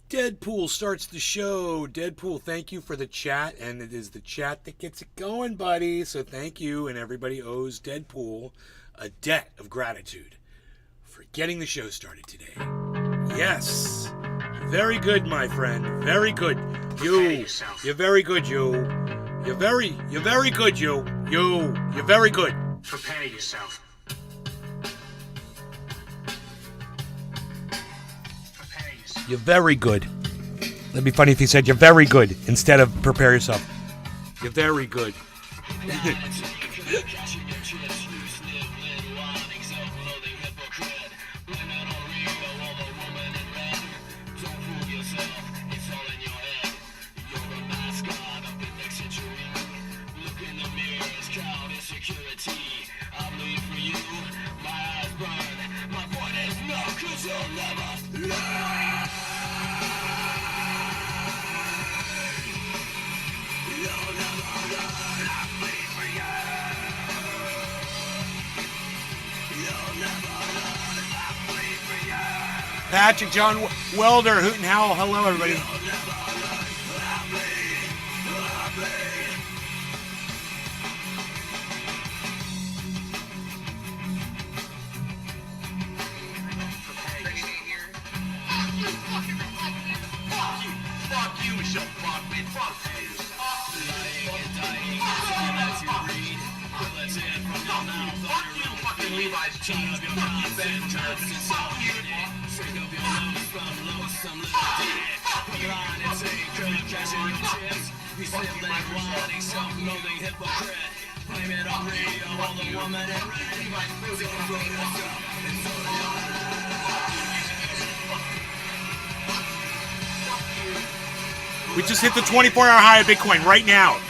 Deadpool starts the show. Deadpool, thank you for the chat, and it is the chat that gets it going, buddy. So thank you, and everybody owes Deadpool a debt of gratitude for getting the show started today. Yes, very good, my friend. Very good. You're very good, you. You're very good, you. You're very good. Prepare yourself. You're very good. That'd be funny if he said, you're very good, instead of prepare yourself. You're very good. Patrick John Welder, Hoot and Howl. Hello, everybody. We just hit the 24-hour high of Bitcoin right now.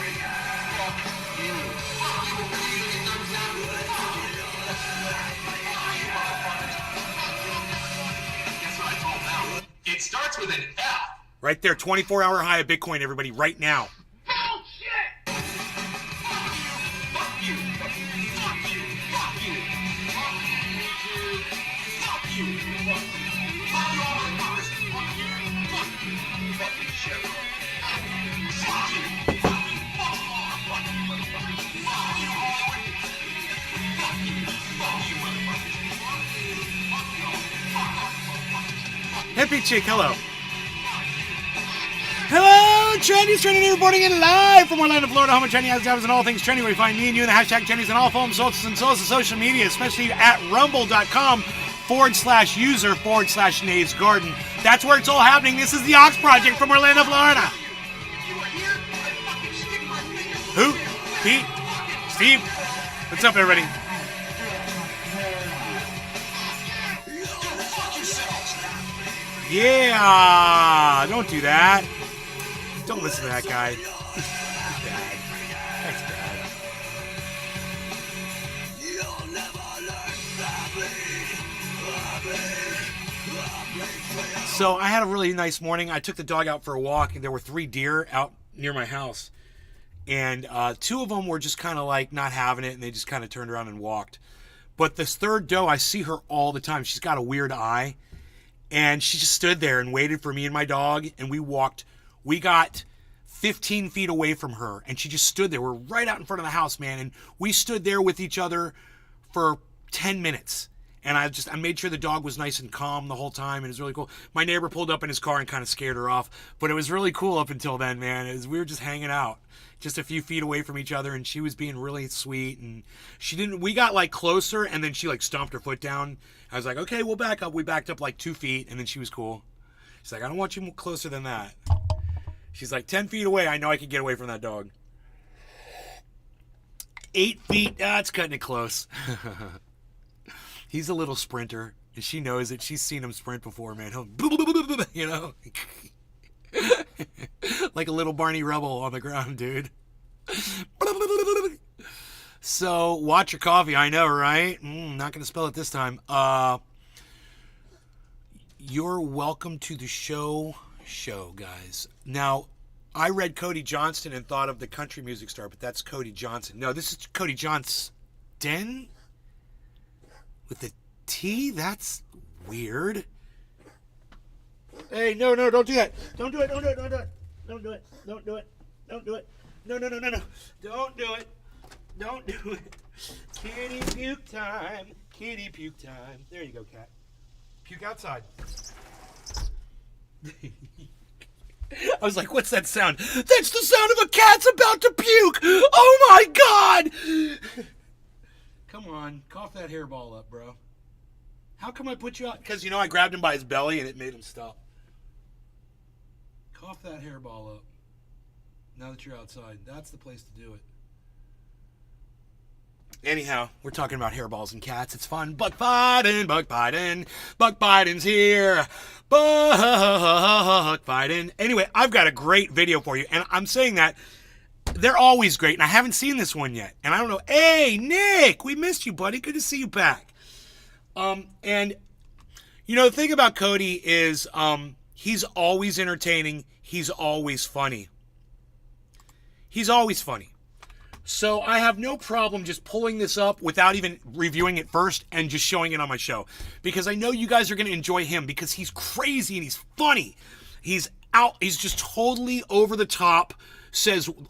It starts with an F. Right there, 24-hour high of Bitcoin, everybody, right now. Bullshit! Fuck you! Fuck you! Fuck you! Fuck you! Fuck you! Fuck you! Fuck you all my brothers! Fuck you! Fuck you! Fucking shit! Fuck you! Fuck you! Fuck you! Fuck you, motherfuckers! Fuck you, Hollywood! Fuck you! Fuck you, motherfuckers! Fuck you! Fuck you! Fuck you! Hippie chick, hello. Hello, Trendy's Trendy reporting in live from Orlando, Florida, home of Trendy has jobs and all things Trendy, where you find me and you in the hashtag Trendy's on all forms, social media, especially at rumble.com/user/Nave's Garden. That's where it's all happening. This is the Ox Project from Orlando, Florida. Who? Pete? Steve? What's up, everybody? Yeah, don't do that. Don't listen to that guy. He's bad. That's bad. So I had a really nice morning. I took the dog out for a walk, and there were 3 deer out near my house. And 2 of them were just kind of like not having it, and they just kind of turned around and walked. But this third doe, I see her all the time. She's got a weird eye. And she just stood there and waited for me and my dog, and we walked. We got 15 feet away from her, and she just stood there. We're right out in front of the house, man, and we stood there with each other for 10 minutes. And I made sure the dog was nice and calm the whole time, and it was really cool. My neighbor pulled up in his car and kind of scared her off, but it was really cool up until then, man. We were just hanging out, just a few feet away from each other, and she was being really sweet, and we got like closer, and then she like stomped her foot down. I was like, okay, we'll back up. We backed up like 2 feet, and then she was cool. She's like, I don't want you closer than that. She's like, 10 feet away, I know I can get away from that dog. 8 feet, that's cutting it close. He's a little sprinter, and she knows it. She's seen him sprint before, man. You know? Like a little Barney Rubble on the ground, dude. So, watch your coffee, I know, right? Not going to spell it this time. You're welcome to the show, guys. Now, I read Cody Johnston and thought of the country music star, but that's Cody Johnston. No, this is Cody Johnston with the T? That's weird. Hey, no, don't do that. Don't do it. Don't do it. Don't do it. Don't do it. Don't do it. Don't do it. No. Don't do it. Don't do it. Kitty puke time. Kitty puke time. There you go, cat. Puke outside. I was like, what's that sound? That's the sound of a cat's about to puke. Oh my God. Come on, cough that hairball up, bro. How come I put you out? Because, I grabbed him by his belly and it made him stop. Cough that hairball up. Now that you're outside, that's the place to do it. Anyhow, we're talking about hairballs and cats. It's fun. Buck Biden. Buck Biden's here. Buck Biden. Anyway, I've got a great video for you. And I'm saying that they're always great. And I haven't seen this one yet. And I don't know. Hey, Nick, we missed you, buddy. Good to see you back. And, the thing about Cody is he's always entertaining. He's always funny. He's always funny. So I have no problem just pulling this up without even reviewing it first and just showing it on my show. Because I know you guys are going to enjoy him because he's crazy and he's funny. He's just totally over the top,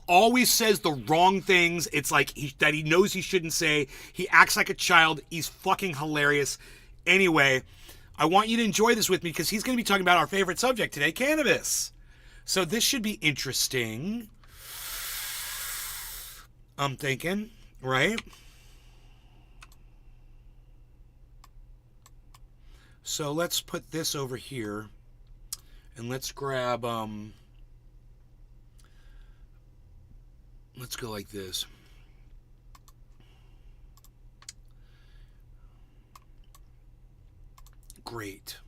always says the wrong things. It's like that he knows he shouldn't say. He acts like a child. He's fucking hilarious. Anyway, I want you to enjoy this with me because he's going to be talking about our favorite subject today, cannabis. So this should be interesting. I'm thinking, right? So let's put this over here and let's grab, let's go like this. Great.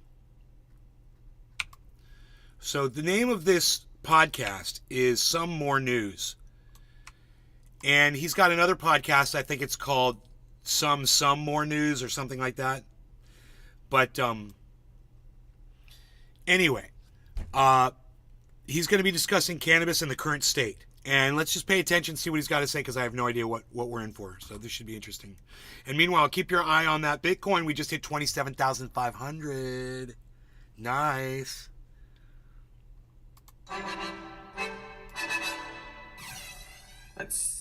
So the name of this podcast is Some More News. And he's got another podcast, I think it's called Some More News or something like that. But anyway, he's going to be discussing cannabis in the current state. And let's just pay attention and see what he's got to say because I have no idea what we're in for. So this should be interesting. And meanwhile, keep your eye on that Bitcoin. We just hit 27,500. Nice. Let's see.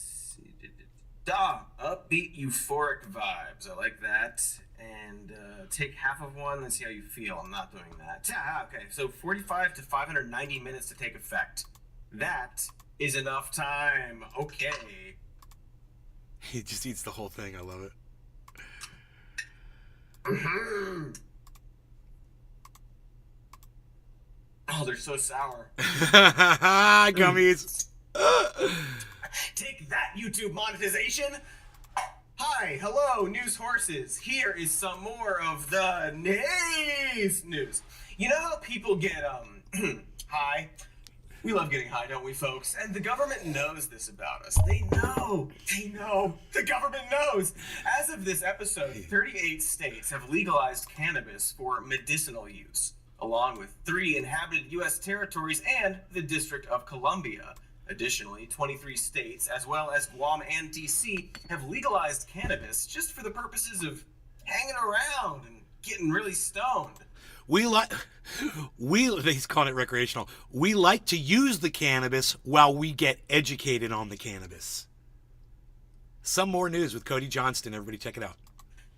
Upbeat, euphoric vibes. I like that. And take half of one and see how you feel. I'm not doing that. Okay, so 45 to 590 minutes to take effect. That is enough time. Okay. He just eats the whole thing. I love it. Mm-hmm. Oh, they're so sour. Gummies. Take that, YouTube monetization. Hi, hello, news horses. Here is some more of the news. You know how people get, high? We love getting high, don't we, folks? And the government knows this about us. They know. The government knows. As of this episode, 38 states have legalized cannabis for medicinal use, along with 3 inhabited U.S. territories and the District of Columbia. Additionally, 23 states, as well as Guam and D.C., have legalized cannabis just for the purposes of hanging around and getting really stoned. He's calling it recreational. We like to use the cannabis while we get educated on the cannabis. Some more news with Cody Johnston. Everybody check it out.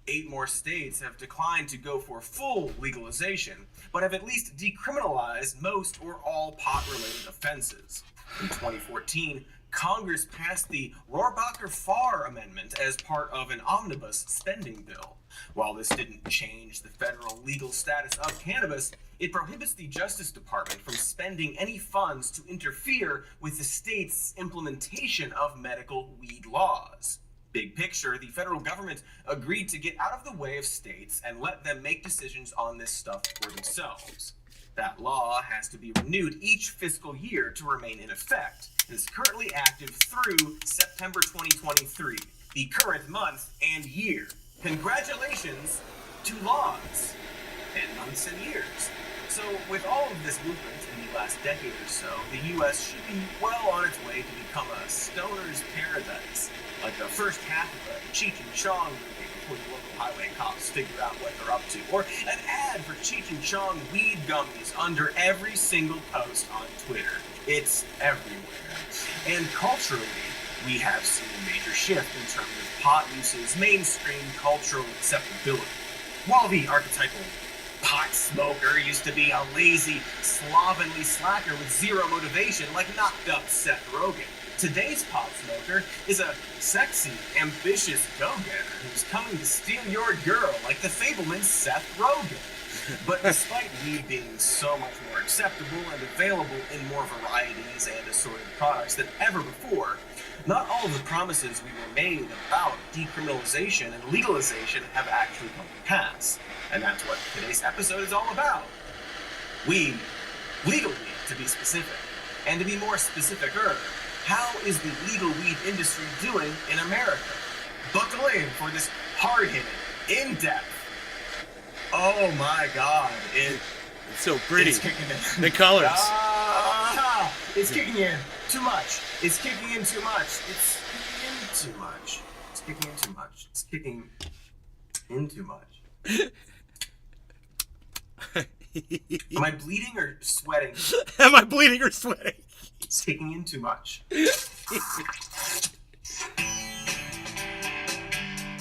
8 more states have declined to go for full legalization, but have at least decriminalized most or all pot-related offenses. In 2014, Congress passed the Rohrabacher-Farr Amendment as part of an omnibus spending bill. While this didn't change the federal legal status of cannabis, it prohibits the Justice Department from spending any funds to interfere with the state's implementation of medical weed laws. Big picture, the federal government agreed to get out of the way of states and let them make decisions on this stuff for themselves. That law has to be renewed each fiscal year to remain in effect. It is currently active through September 2023, the current month and year. Congratulations to laws and months and years. So with all of this movement in the last decade or so, the U.S. should be well on its way to become a stoner's paradise, like the first half of a Cheech and Chong movie where the local highway cops figure out what they're up to. Or an ad for Cheech and Chong weed gummies under every single post on Twitter. It's everywhere. And culturally, we have seen a major shift in terms of pot use's mainstream cultural acceptability. While the archetypal pot smoker used to be a lazy, slovenly slacker with zero motivation like knocked-up Seth Rogen, today's pot smoker is a sexy, ambitious go-getter who's coming to steal your girl like the fableman Seth Rogen. But despite weed being so much more acceptable and available in more varieties and assorted products than ever before, not all of the promises we were made about decriminalization and legalization have actually come to pass. And that's what today's episode is all about. Weed. Legal weed, to be specific. And to be more specificer, how is the legal weed industry doing in America? Buckle in for this hard-hitting, in-depth, oh my god, it's so pretty. It's kicking in. The colors. It's kicking in too much. It's kicking in too much. It's kicking in too much. It's kicking in too much. It's kicking in too much. Am I bleeding or sweating? Am I bleeding or sweating? It's kicking in too much.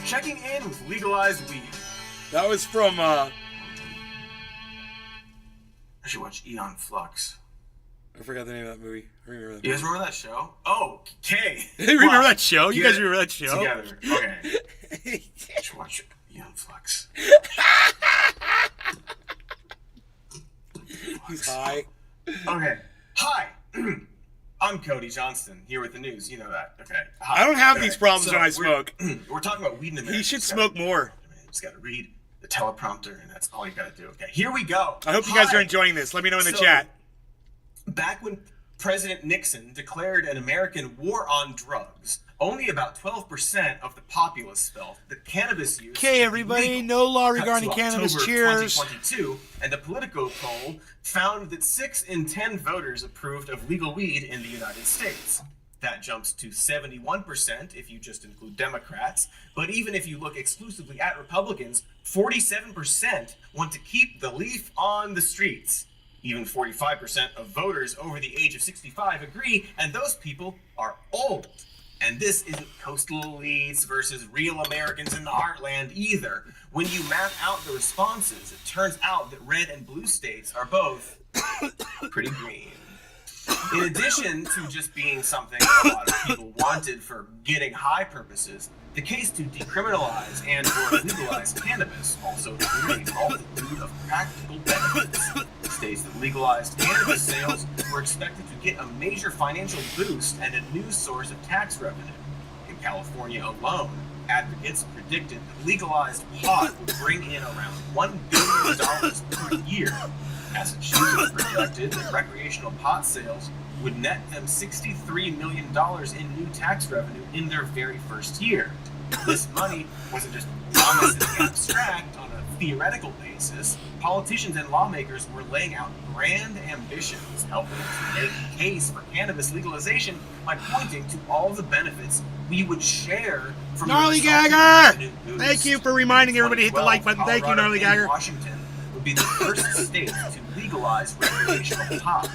Checking in with legalized weed. That was from, I should watch Eon Flux. I forgot the name of that movie. I remember that. You guys remember that show? Oh, okay. Remember that show? You guys remember that show? Together. Okay. I should watch Eon Flux. He's high. Okay. Hi. I'm Cody Johnston, here with the news. You know that. Okay. Hi. I don't have these problems when I smoke. We're talking about weed in America. He should smoke more. Just gotta read the teleprompter, and that's all you gotta do. Okay, here we go. I hope you guys are enjoying this. Let me know in the chat. Back when President Nixon declared an American war on drugs, only about 12% of the populace felt that cannabis use. Okay, everybody, no law regarding cannabis. October Cheers. 2022, and the Politico poll found that 6 in 10 voters approved of legal weed in the United States. That jumps to 71% if you just include Democrats. But even if you look exclusively at Republicans, 47% want to keep the leaf on the streets. Even 45% of voters over the age of 65 agree, and those people are old. And this isn't coastal elites versus real Americans in the heartland either. When you map out the responses, it turns out that red and blue states are both pretty green. In addition to just being something a lot of people wanted for getting high purposes, the case to decriminalize and or legalize cannabis also included a multitude of practical benefits. States that legalized cannabis sales were expected to get a major financial boost and a new source of tax revenue. In California alone, advocates predicted that legalized pot would bring in around $1 billion per year. Massachusetts projected that recreational pot sales would net them $63 million in new tax revenue in their very first year. This money wasn't just promised in the abstract on a theoretical basis. Politicians and lawmakers were laying out grand ambitions, helping to make a case for cannabis legalization by pointing to all the benefits we would share from Gnarly Gagger! Thank you for reminding everybody to hit the like button. Thank you, Gnarly Gagger. Washington would be the first state to legalize recreational pot.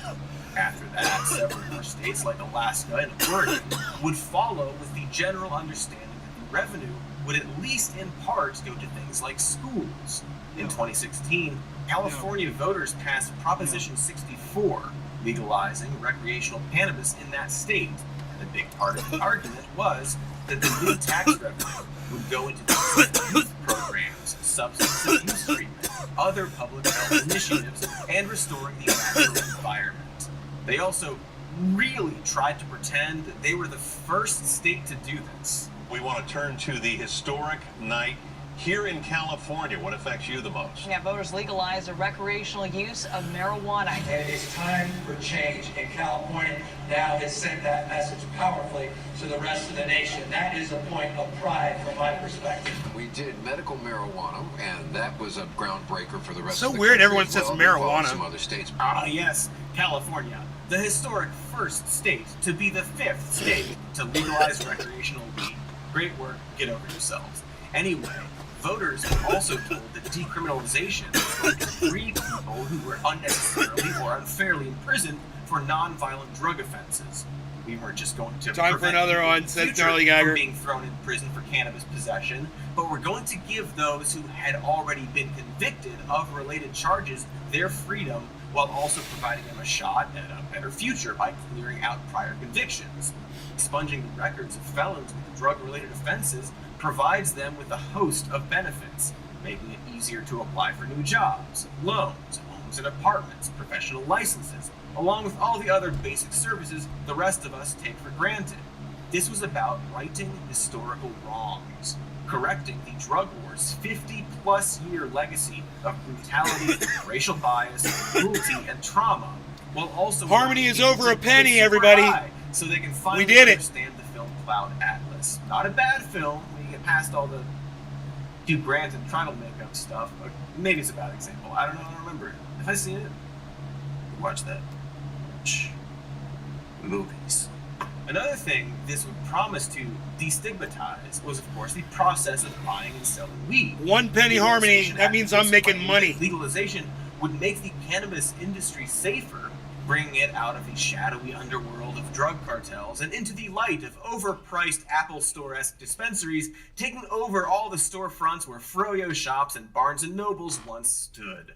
After that, several more states like Alaska and Oregon would follow with the general understanding that the revenue would at least in part go to things like schools. In 2016, California voters passed Proposition 64, legalizing recreational cannabis in that state. And a big part of the argument was that the new tax revenue would go into youth programs, substance abuse treatment, other public health initiatives, and restoring the natural environment. They also really tried to pretend that they were the first state to do this. We want to turn to the historic night here in California. What affects you the most? Yeah, voters legalized the recreational use of marijuana. And it's time for change, and California now has sent that message powerfully to the rest of the nation. That is a point of pride from my perspective. We did medical marijuana, and that was a groundbreaker for the rest So of the weird country everyone as says well. It involved marijuana. Some other states. Ah, yes, California, the historic first state to be the 5th state to legalize recreational weed. Great work, get over yourselves. Anyway, Voters were also told that decriminalization was going to free people who were unnecessarily or unfairly imprisoned for non-violent drug offenses. We weren't just going to Time for prevent another people on, in the says future Charlie Geiger. from being thrown in prison for cannabis possession, but we're going to give those who had already been convicted of related charges their freedom while also providing them a shot at a better future by clearing out prior convictions. Expunging the records of felons with drug-related offenses provides them with a host of benefits, making it easier to apply for new jobs, loans, homes and apartments, professional licenses, along with all the other basic services the rest of us take for granted. This was about righting historical wrongs, correcting the drug war's 50-plus year legacy of brutality, racial bias, cruelty, and trauma, while also Harmony is over a penny, everybody. So they can finally We did it. understand the film Cloud Atlas. Not a bad film when you get past all the Hugh Grant and tribal makeup stuff, but maybe it's a bad example. I don't know. I don't remember it. Have I seen it? Watch that. Movies. Another thing this would promise to destigmatize was, of course, the process of buying and selling weed. 1 penny Harmony. Legalization That means I'm activists making claim money. that legalization would make the cannabis industry safer, bringing it out of the shadowy underworld of drug cartels and into the light of overpriced Apple Store-esque dispensaries taking over all the storefronts where Froyo shops and Barnes & Nobles once stood.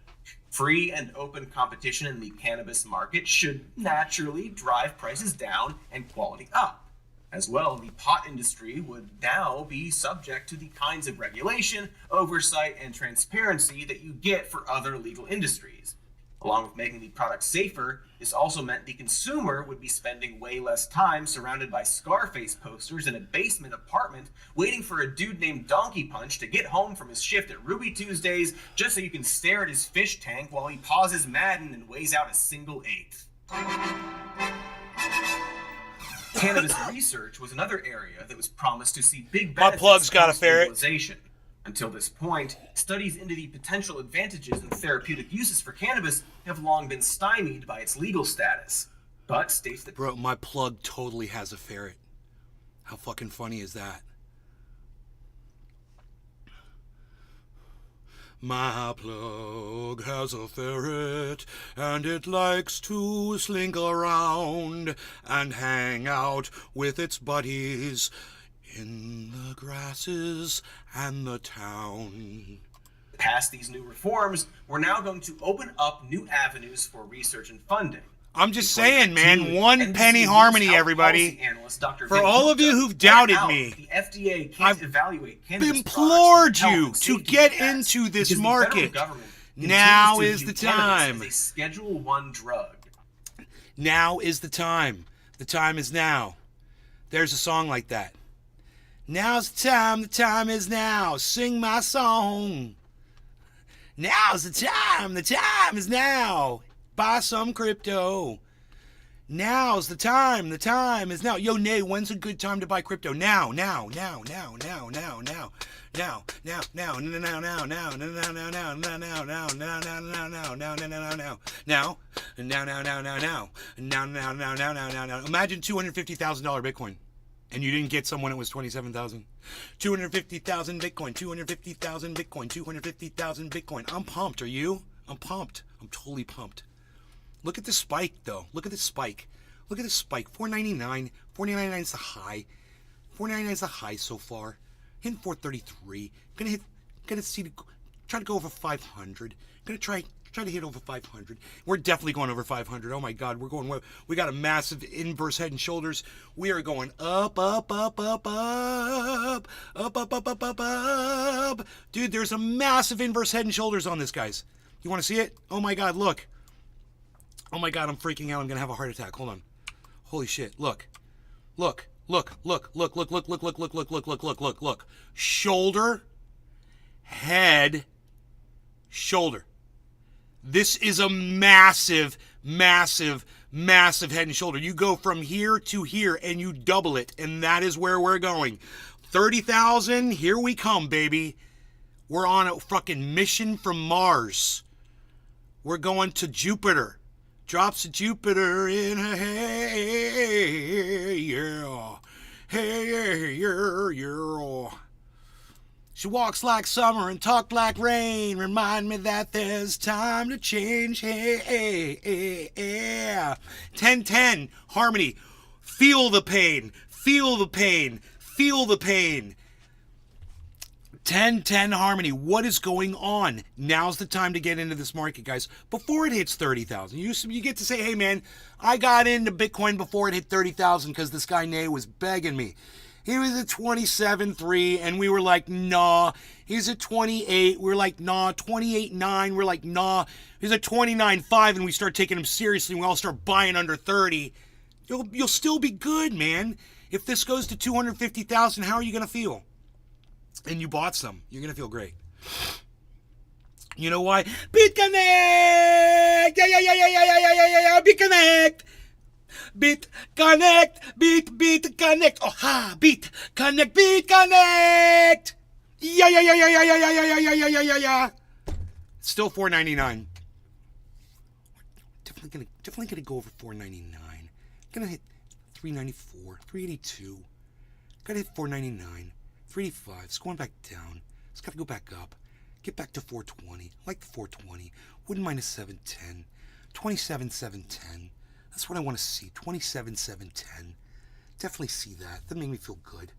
Free and open competition in the cannabis market should naturally drive prices down and quality up. As well, the pot industry would now be subject to the kinds of regulation, oversight, and transparency that you get for other legal industries. Along with making the product safer, this also meant the consumer would be spending way less time surrounded by Scarface posters in a basement apartment waiting for a dude named Donkey Punch to get home from his shift at Ruby Tuesdays just so you can stare at his fish tank while he pauses Madden and weighs out a single eighth. Cannabis research was another area that was promised to see big benefits plug's got a ferret. legalization. Until this point, studies into the potential advantages and therapeutic uses for cannabis have long been stymied by its legal status. But states that Bro, my plug totally has a ferret. How fucking funny is that? My plug has a ferret, and it likes to slink around and hang out with its buddies in the grasses and the town. pass these new reforms, we're now going to open up new avenues for research and funding. I'm just saying, man, 1 penny Harmony, everybody. Analyst, Dr. For Vin all of you Gupta, who've doubted pointed out me, the FDA can't I've evaluate cannabis implored products for health you and to safety get effects into this because the federal market. government Now continues is to the view cannabis time. as a Schedule 1 drug. Now is the time. The time is now. There's a song like that. Now's the time is now. Sing my song. Now's the time is now. Buy some crypto. Now's the time is now. Yo, Nay, when's a good time to buy crypto? Now. Imagine $250,000 Bitcoin. And you didn't get someone that was 27,000. 250,000 Bitcoin, 250,000 Bitcoin, 250,000 Bitcoin. I'm pumped. Are you? I'm pumped. I'm totally pumped. Look at the spike, though. Look at the spike. Look at the spike. 499. 499 is the high. 499 is the high so far. Hitting 433. Gonna see. Try to go over 500. Gonna try to hit over 500. We're definitely going over 500. Oh my God, we're going. We got a massive inverse head and shoulders. We are going up. Dude, there's a massive inverse head and shoulders on this, guys. You want to see it? Oh my God, look. Oh my God, I'm freaking out. I'm gonna have a heart attack. Hold on. Holy shit! Look. Shoulder, head, shoulder. This is a massive head and shoulder. You go from here to here and you double it, and that is where we're going. 30,000, here we come, baby. We're on a fucking mission from Mars. We're going to Jupiter. Drops of Jupiter in a hey, yeah. Hey, yeah. She walks like summer and talk like rain. Remind me that there's time to change. Hey, hey, hey, hey. 10-10, harmony. Feel the pain. Feel the pain. Feel the pain. 10-10 harmony. What is going on? Now's the time to get into this market, guys. Before it hits 30,000. You get to say, hey, man, I got into Bitcoin before it hit 30,000 because this guy Nay was begging me. He was at 27.3, and we were like, nah. He's at 28. We're like, nah. 28.9. We're like, nah. He's at 29.5, and we start taking him seriously, and we all start buying under 30. You'll still be good, man. If this goes to 250,000, how are you going to feel? And you bought some. You're going to feel great. You know why? BitConnect! Yeah. BitConnect! BitConnect! BitConnect! Oh, ha! BitConnect! Yeah. Still $4.99. Definitely gonna go over $4.99. Gonna hit $3.94, $3.82. Gotta hit $4.99, $3.85. It's going back down. It's gotta go back up. Get back to $4.20. I like the $4.20. Wouldn't mind a $7.10. $27.710. That's what I want to see. $27.710. Definitely see that. That made me feel good.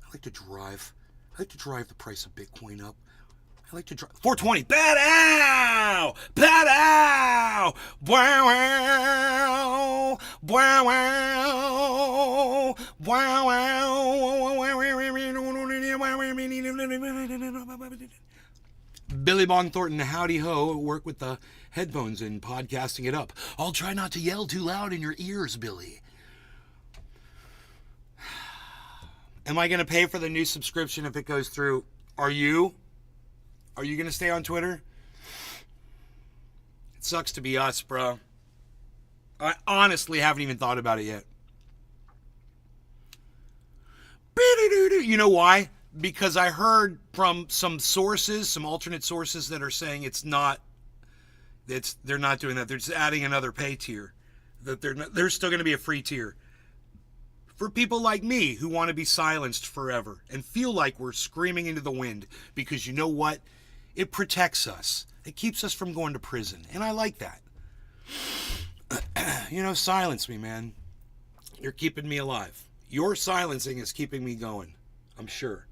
I like to drive the price of Bitcoin up. I like to drive. $4.20. Bad-ow! Bad-ow! Wow! Wow! Billy Bong Thornton, howdy ho, work with the headphones and podcasting it up. I'll try not to yell too loud in your ears, Billy. Am I going to pay for the new subscription if it goes through? Are you? Are you going to stay on Twitter? It sucks to be us, bro. I honestly haven't even thought about it yet. You know why? Because I heard from some sources, some alternate sources that are saying they're not doing that. They're just adding another pay tier. That there's still going to be a free tier for people like me who want to be silenced forever and feel like we're screaming into the wind, because you know what? It protects us. It keeps us from going to prison. And I like that. Silence me, man. You're keeping me alive. Your silencing is keeping me going. I'm sure.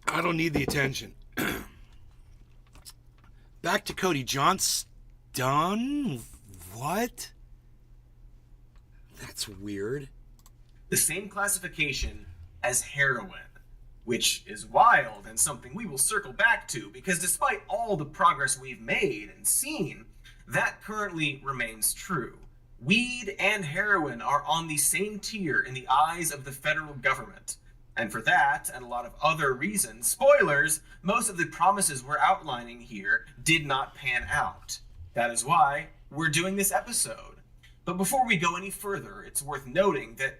I don't need the attention. Back to Cody Johnston. What? That's weird. The same classification as heroin, which is wild and something we will circle back to, because despite all the progress we've made and seen, that currently remains true. Weed and heroin are on the same tier in the eyes of the federal government. And for that, and a lot of other reasons, spoilers, most of the promises we're outlining here did not pan out. That is why we're doing this episode. But before we go any further, it's worth noting that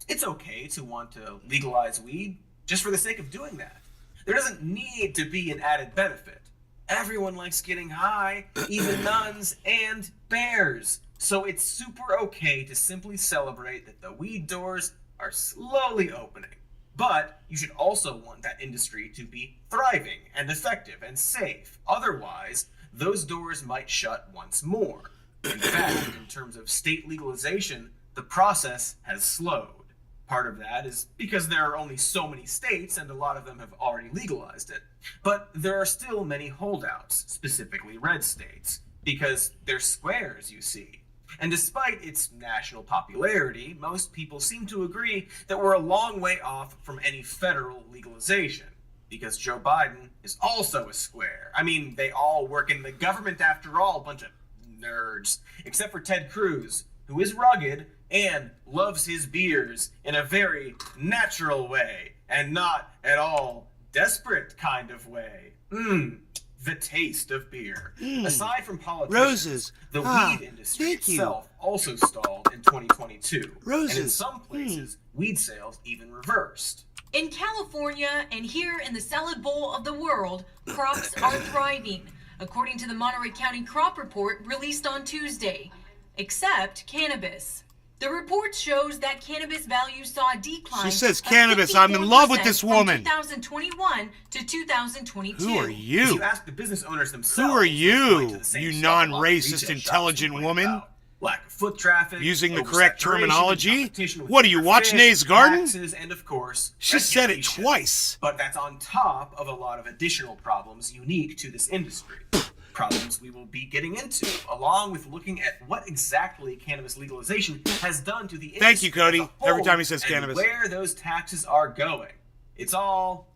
it's okay to want to legalize weed just for the sake of doing that. There doesn't need to be an added benefit. Everyone likes getting high, even nuns and bears. So it's super okay to simply celebrate that the weed doors are slowly opening. But you should also want that industry to be thriving and effective and safe. Otherwise, those doors might shut once more. In fact, in terms of state legalization, the process has slowed. Part of that is because there are only so many states and a lot of them have already legalized it. But there are still many holdouts, specifically red states, because they're squares, you see. And despite its national popularity, most people seem to agree that we're a long way off from any federal legalization, because Joe Biden is also a square. I mean, they all work in the government after all, a bunch of nerds, except for Ted Cruz, who is rugged and loves his beers in a very natural way, and not at all desperate kind of way. The taste of beer. Aside from politics, Roses. The weed industry itself also stalled in 2022. Roses. And in some places, weed sales even reversed. In California and here in the salad bowl of the world, crops are thriving, according to the Monterey County Crop Report released on Tuesday, except cannabis. The report shows that cannabis values saw a decline. She says of cannabis. I'm in love with 54% this from woman. 2021 to 2022. Who are If you? you ask the business owners themselves, Who are they're you, pointing to the same you stuff a lot of non-racist, retail shops intelligent complain woman? about. Lack of foot traffic, Using the oversaturation, correct terminology? competition with What, do you bigger watch fish, Nay's Garden? taxes, and of course, She said it regulation. twice. But that's on top of a lot of additional problems unique to this industry. Problems we will be getting into, along with looking at what exactly cannabis legalization has done to the industry. Thank you, Cody. as a whole Every time he says and cannabis. where those taxes are going. It's all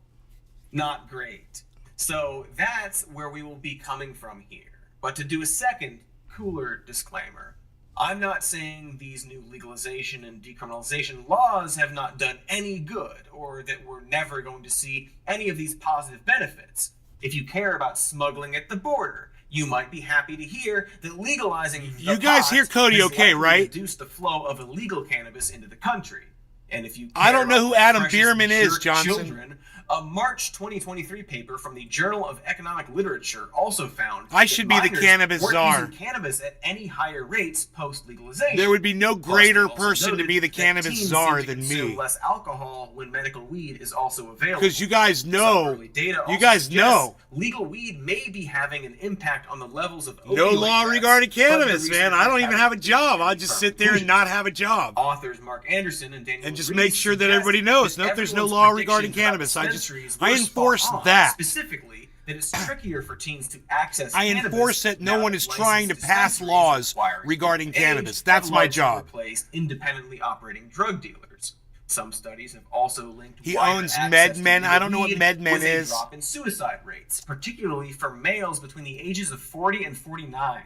not great. So that's where we will be coming from here. But to do a second, cooler disclaimer, I'm not saying these new legalization and decriminalization laws have not done any good, or that we're never going to see any of these positive benefits. If you care about smuggling at the border, you might be happy to hear that legalizing the You guys pot hear Cody has okay, likely right? reduced the flow of illegal cannabis into the country. And if you I care don't know about who the Adam precious Bierman is, jerk Johnson. children, a March 2023 paper from the Journal of Economic Literature also found I that should be the minors cannabis weren't czar. using cannabis at any higher rates post-legalization. There would be no Plus, greater they also person to noted be the that cannabis teens czar seem to than consume me. less alcohol when medical weed is also available. Because you guys Some know, early data you also guys suggests know. legal weed may be having an impact on the levels of No opioid law deaths, regarding but the cannabis, man. I don't researchers even haven't have a reached job. any I'll just firm sit there and conclusions. not have a job. Authors Mark Anderson and Daniel And just Rees make sure that suggest everybody knows. that No, there's no everyone's law regarding predictions about cannabis. dispensaries I were enforce spot on. that. Specifically, that it's trickier for teens to access I cannabis enforce that no now one that is trying to licensed pass dispensaries laws requiring regarding age cannabis. have That's my largely job. replaced independently operating drug dealers. Some studies have also linked He wider owns access to MedMen. legal I don't know what weed MedMen with a is. drop in suicide rates, particularly for males between the ages of 40 and 49.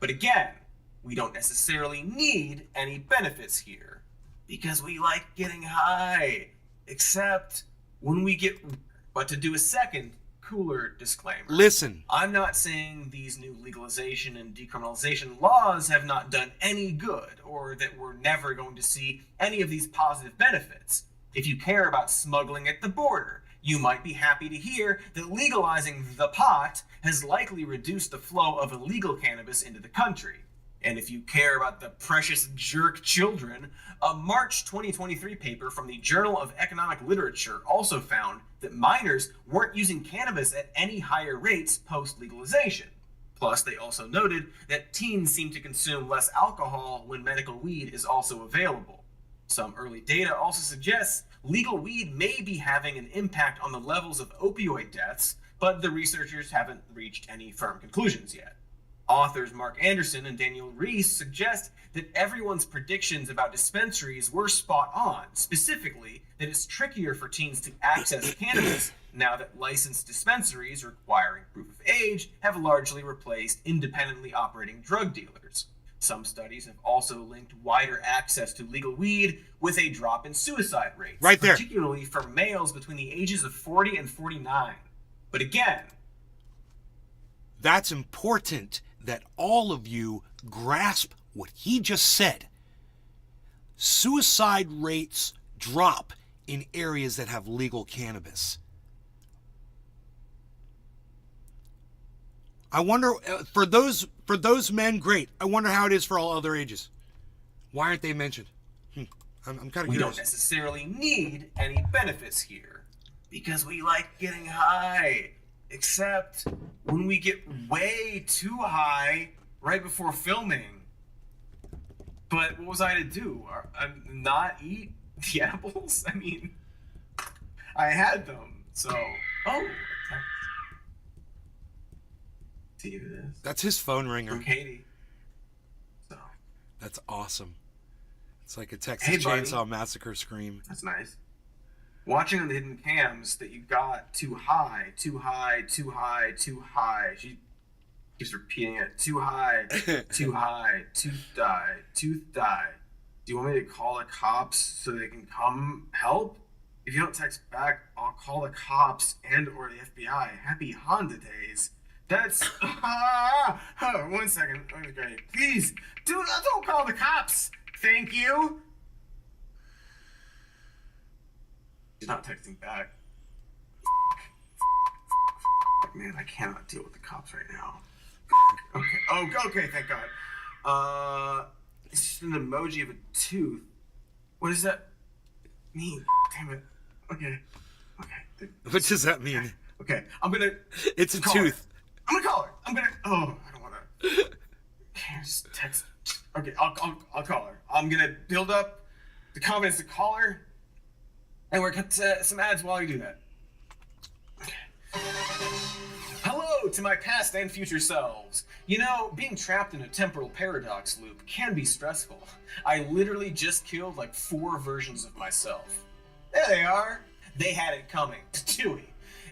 But again, we don't necessarily need any benefits here because we like getting high, except when we get. But to do a second, cooler disclaimer. Listen, I'm not saying these new legalization and decriminalization laws have not done any good, or that we're never going to see any of these positive benefits. If you care about smuggling at the border, you might be happy to hear that legalizing the pot has likely reduced the flow of illegal cannabis into the country. And if you care about the precious jerk children, a March 2023 paper from the Journal of Economic Literature also found that minors weren't using cannabis at any higher rates post-legalization. Plus, they also noted that teens seem to consume less alcohol when medical weed is also available. Some early data also suggests legal weed may be having an impact on the levels of opioid deaths, but the researchers haven't reached any firm conclusions yet. Authors Mark Anderson and Daniel Rees suggest that everyone's predictions about dispensaries were spot on, specifically that it's trickier for teens to access cannabis now that licensed dispensaries requiring proof of age have largely replaced independently operating drug dealers. Some studies have also linked wider access to legal weed with a drop in suicide rates, Right there. particularly for males between the ages of 40 and 49. But again, that's important that all of you grasp what he just said. Suicide rates drop in areas that have legal cannabis. I wonder, for those men, great. I wonder how it is for all other ages. Why aren't they mentioned? I'm kind of we curious. don't necessarily need any benefits here because we like getting high, except when we get way too high right before filming. But what was I to do? Not eat the edibles? I mean, I had them, so. Oh, see who it is. That's his phone ringer. From Katie. So, That's awesome. It's like a Texas Hey, buddy. Chainsaw Massacre scream. that's nice. Watching on the hidden cams that you got too high, too high, too high, too high. She keeps repeating it. Too high, too high, tooth die, tooth die. Do you want me to call the cops so they can come help? If you don't text back, I'll call the cops and or the FBI. Happy Honda days. That's 1 second. Okay, please, don't call the cops. Thank you. She's not texting back. Man, I cannot deal with the cops right now. Okay. Oh, okay. Thank God. It's just an emoji of a tooth. What does that mean? Damn it. Okay. What does that mean? Okay, I'm gonna. It's a call tooth. Her. I'm gonna call her. I don't wanna. Can't just text. Okay, I'll call her. I'm gonna build up the confidence to call her, and we're cut to some ads while you do that. Okay. Hello to my past and future selves. You know, being trapped in a temporal paradox loop can be stressful. I literally just killed like 4 versions of myself. There they are. They had it coming. Chewy.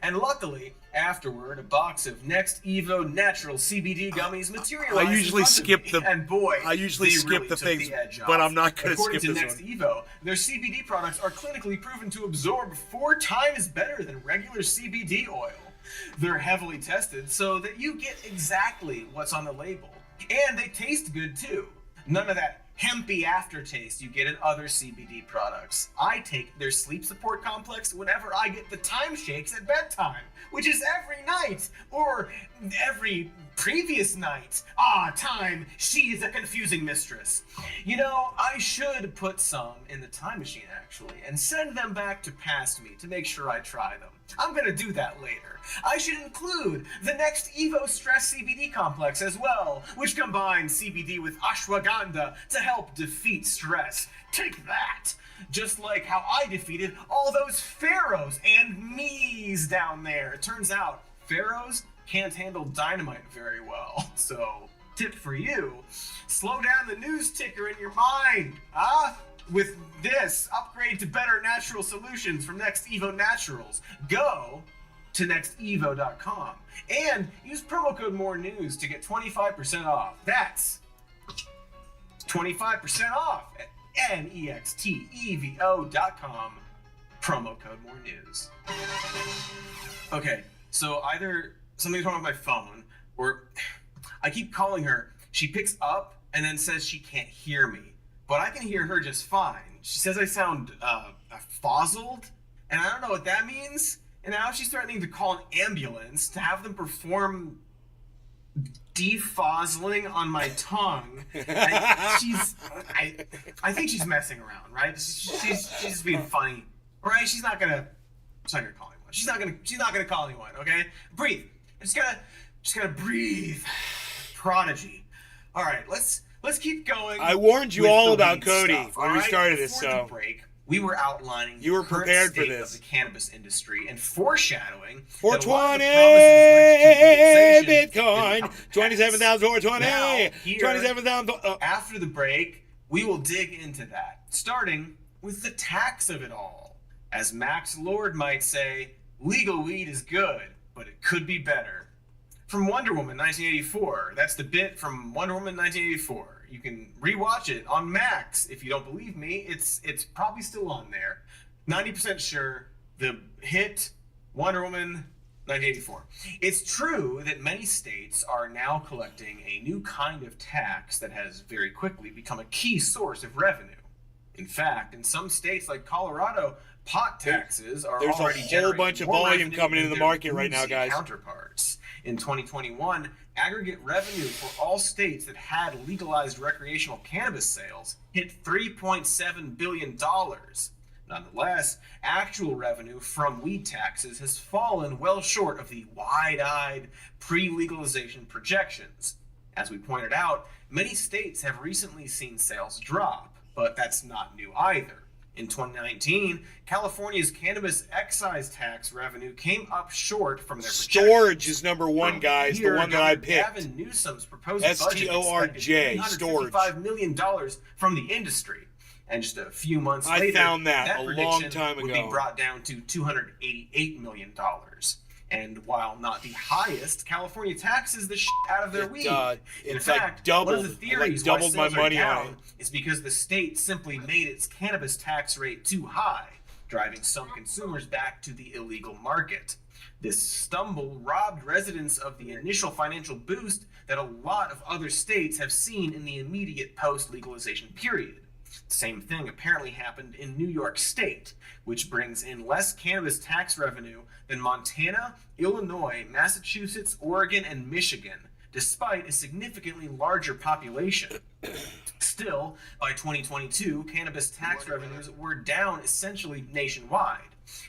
And luckily, afterward, a box of Next Evo natural CBD gummies materialized. I usually skip the. And boy, I usually they skip really the took things, the edge but off. I'm not going to skip According to this Next one. Evo, their CBD products are clinically proven to absorb 4 times better than regular CBD oil. They're heavily tested so that you get exactly what's on the label. And they taste good too. None of that hempy aftertaste you get in other CBD products. I take their sleep support complex whenever I get the time shakes at bedtime, which is every night, or every previous night. Ah, time, she is a confusing mistress. You know, I should put some in the time machine actually, and send them back to past me to make sure I try them. I'm gonna do that later. I should include the Next Evo Stress CBD complex as well, which combines CBD with ashwagandha to help defeat stress. Take that! Just like how I defeated all those pharaohs and me's down there. It turns out pharaohs can't handle dynamite very well. So, tip for you, slow down the news ticker in your mind, with this, upgrade to better natural solutions from Next Evo Naturals. Go to nextevo.com and use promo code MORENEWS to get 25% off. That's 25% off at nextevo.com. Promo code MORENEWS. Okay, so either something's wrong with my phone, or I keep calling her. She picks up and then says she can't hear me. But I can hear her just fine. She says I sound fozzled, and I don't know what that means. And now she's threatening to call an ambulance to have them perform defozzling on my tongue. I think she's messing around, right? She's just being funny, right? She's not gonna call anyone. She's not gonna call anyone. Okay, breathe. Just gotta breathe. Prodigy. All right, let's keep going. I warned you all about Cody when we started this, Before so the break, we were outlining you were the current prepared for state this. of the cannabis industry and foreshadowing 420 that a lot of the promises Bitcoin, become to pass. 27,420, Now, here, 27,000. After the break, we will dig into that, starting with the tax of it all. As Max Lord might say, legal weed is good, but it could be better. From Wonder Woman 1984. That's the bit from Wonder Woman 1984. You can rewatch it on Max. If you don't believe me, it's probably still on there. 90% sure, the hit Wonder Woman 1984. It's true that many states are now collecting a new kind of tax that has very quickly become a key source of revenue. In fact, in some states like Colorado, pot taxes are There's already a whole generating bunch of more volume revenue coming into than the their market right now, boozy guys. Counterparts. In 2021, aggregate revenue for all states that had legalized recreational cannabis sales hit $3.7 billion. Nonetheless, actual revenue from weed taxes has fallen well short of the wide-eyed pre-legalization projections. As we pointed out, many states have recently seen sales drop, but that's not new either. In 2019, California's cannabis excise tax revenue came up short from their projections. Storage is number one, guys. Here, The one that I Governor picked. Gavin Newsom's proposed budget STORJ, expected storage. $355 million from the industry. And just a few months I later, found that a long prediction time would ago. be brought down to $288 million. And while not the highest, California taxes the shit out of their weed. In fact, one of the theories why doubled my sales are money on down is because the state simply made its cannabis tax rate too high, driving some consumers back to the illegal market. This stumble robbed residents of the initial financial boost that a lot of other states have seen in the immediate post-legalization period. The same thing apparently happened in New York State, which brings in less cannabis tax revenue than Montana, Illinois, Massachusetts, Oregon, and Michigan, despite a significantly larger population. Still, by 2022, cannabis tax revenues were down essentially nationwide.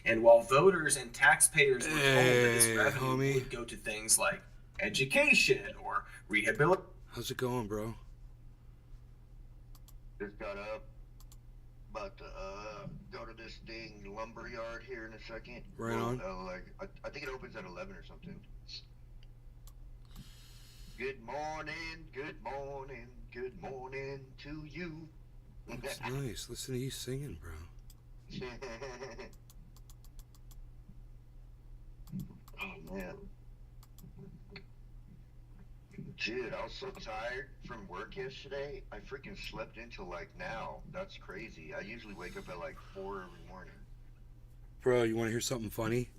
And while voters and taxpayers were told that this revenue would go to things like education or rehabilitation. How's it going, bro? Just got up. About to go to this dang lumber yard here in a second. Right on. I think it opens at 11 or something. Good morning, good morning, good morning to you. That's nice. Listen to you singing, bro. Oh man. Dude, I was so tired from work yesterday. I freaking slept until like now. That's crazy. I usually wake up at like 4 every morning. Bro, you want to hear something funny?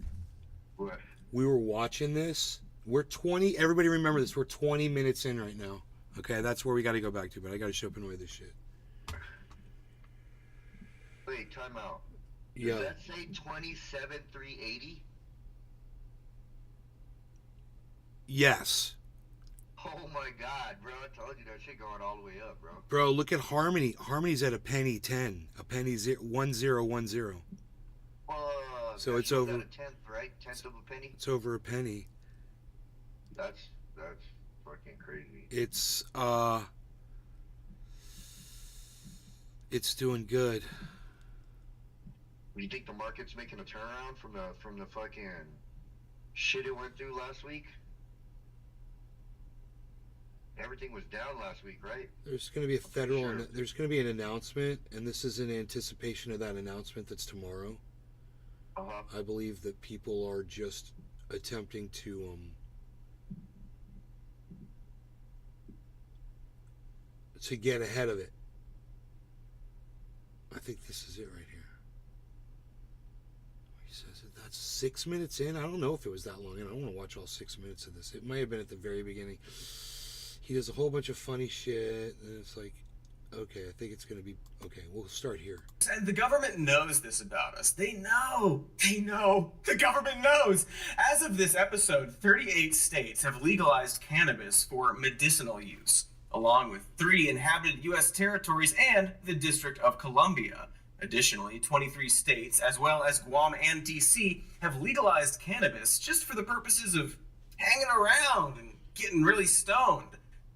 What? We were watching this. We're 20. Everybody remember this. We're 20 minutes in right now. Okay, that's where we got to go back to, but I got to show Pinoy this shit. Wait, time out. Yeah. Does that say 27,380? Yes. Oh my god, bro. I told you that shit going all the way up, bro. Bro, look at Harmony. Harmony's at a penny 10. A penny 1010. So it's over. At a tenth, right? Tenth of a penny? It's over a penny. That's fucking crazy. It's doing good. Do you think the market's making a turnaround from the fucking shit it went through last week? Everything was down last week, right? There's going to be a federal. There's going to be an announcement, and this is in anticipation of that announcement that's tomorrow. I believe that people are just attempting to get ahead of it. I think this is it right here. He says it. That's 6 minutes in. I don't know if it was that long, and I don't want to watch all 6 minutes of this. It might have been at the very beginning. He does a whole bunch of funny shit, and it's like, okay, I think it's going to be, okay, we'll start here. And the government knows this about us. They know. The government knows. As of this episode, 38 states have legalized cannabis for medicinal use, along with 3 inhabited U.S. territories and the District of Columbia. Additionally, 23 states, as well as Guam and D.C., have legalized cannabis just for the purposes of hanging around and getting really stoned.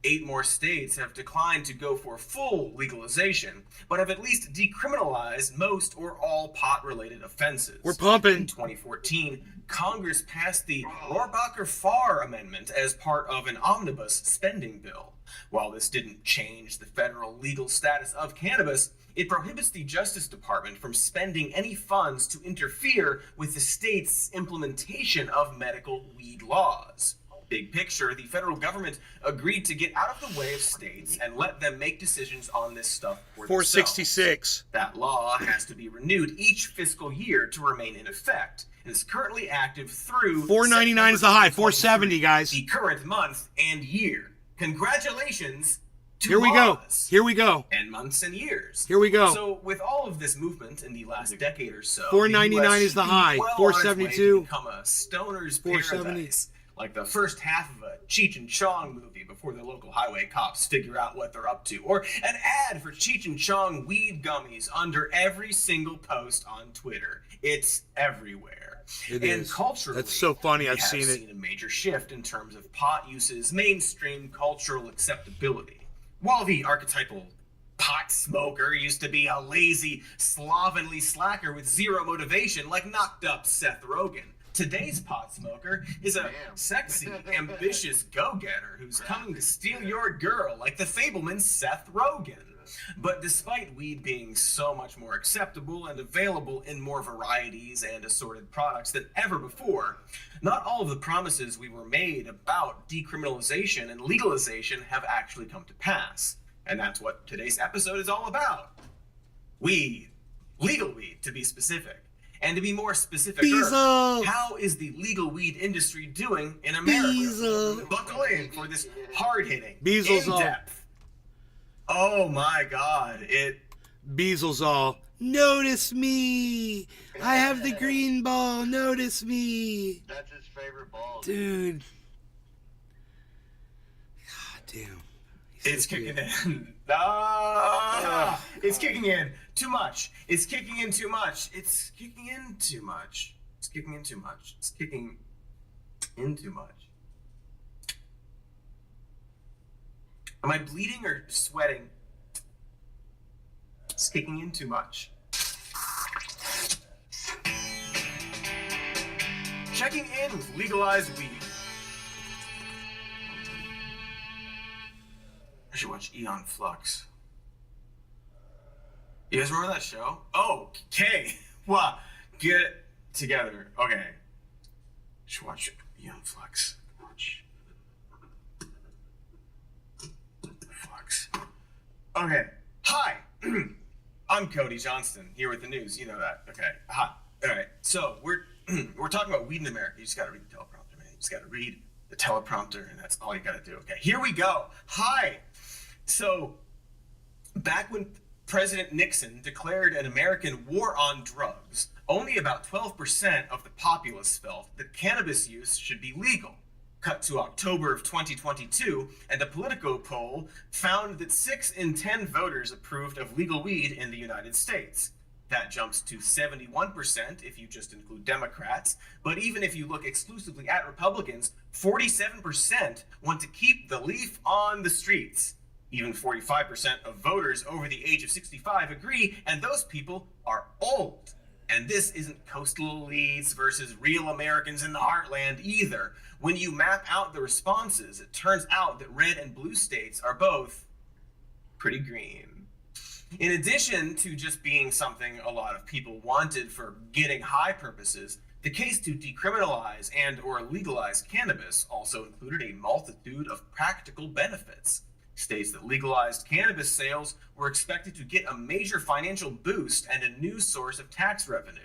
8 more states have declined to go for full legalization, but have at least decriminalized most or all pot-related offenses. We're pumping. In 2014, Congress passed the Rohrabacher-Farr Amendment as part of an omnibus spending bill. While this didn't change the federal legal status of cannabis, it prohibits the Justice Department from spending any funds to interfere with the state's implementation of medical weed laws. Big picture, the federal government agreed to get out of the way of states and let them make decisions on this stuff for 466. themselves. That law has to be renewed each fiscal year to remain in effect, and is currently active through 499 is the high. 470, guys. The current month and year. Congratulations to Here we go. laws. Here we go. And months and years. Here we go. So with all of this movement in the last decade or so, 499 is the high. 472. Become a stoner's 470. paradise. Like the first half of a Cheech and Chong movie before the local highway cops figure out what they're up to. Or an ad for Cheech and Chong weed gummies under every single post on Twitter. It's everywhere. It and is. Culturally, That's so funny. we I've have seen it. seen a major shift in terms of pot use's mainstream cultural acceptability. While the archetypal pot smoker used to be a lazy, slovenly slacker with zero motivation like knocked up Seth Rogen, today's pot smoker is a sexy, ambitious go-getter who's coming to steal your girl like the fableman Seth Rogen. But despite weed being so much more acceptable and available in more varieties and assorted products than ever before, not all of the promises we were made about decriminalization and legalization have actually come to pass. And that's what today's episode is all about. Weed. Legal weed, to be specific. And to be more specific, how is the legal weed industry doing in America? Buckle in for this hard-hitting, in-depth. Oh my God! Beasel's all, notice me. I have the green ball. Notice me. That's his favorite ball. Dude. God damn. It's kicking in. Ah, it's kicking in too much. It's kicking in too much. It's kicking in too much. It's kicking in too much. It's kicking in too much. Am I bleeding or sweating? It's kicking in too much. Checking in with legalized weed. I should watch Eon Flux. You guys remember that show? Oh, okay. Wow. Get it together. Okay. I should watch Eon Flux. Watch. Flux. Okay. Hi. I'm Cody Johnston, here with the news. You know that. Okay. Hi. All right. So we're talking about weed in America. You just got to read the teleprompter, man. You just got to read the teleprompter, and that's all you got to do. Okay. Here we go. Hi. So back when President Nixon declared an American war on drugs, only about 12% of the populace felt that cannabis use should be legal. Cut to October of 2022, and a Politico poll found that 6 in 10 voters approved of legal weed in the United States. That jumps to 71% if you just include Democrats, but even if you look exclusively at Republicans, 47% want to keep the leaf on the streets. Even 45% of voters over the age of 65 agree, and those people are old. And this isn't coastal elites versus real Americans in the heartland either. When you map out the responses, it turns out that red and blue states are both pretty green. In addition to just being something a lot of people wanted for getting high purposes, the case to decriminalize and or legalize cannabis also included a multitude of practical benefits. States that legalized cannabis sales were expected to get a major financial boost and a new source of tax revenue.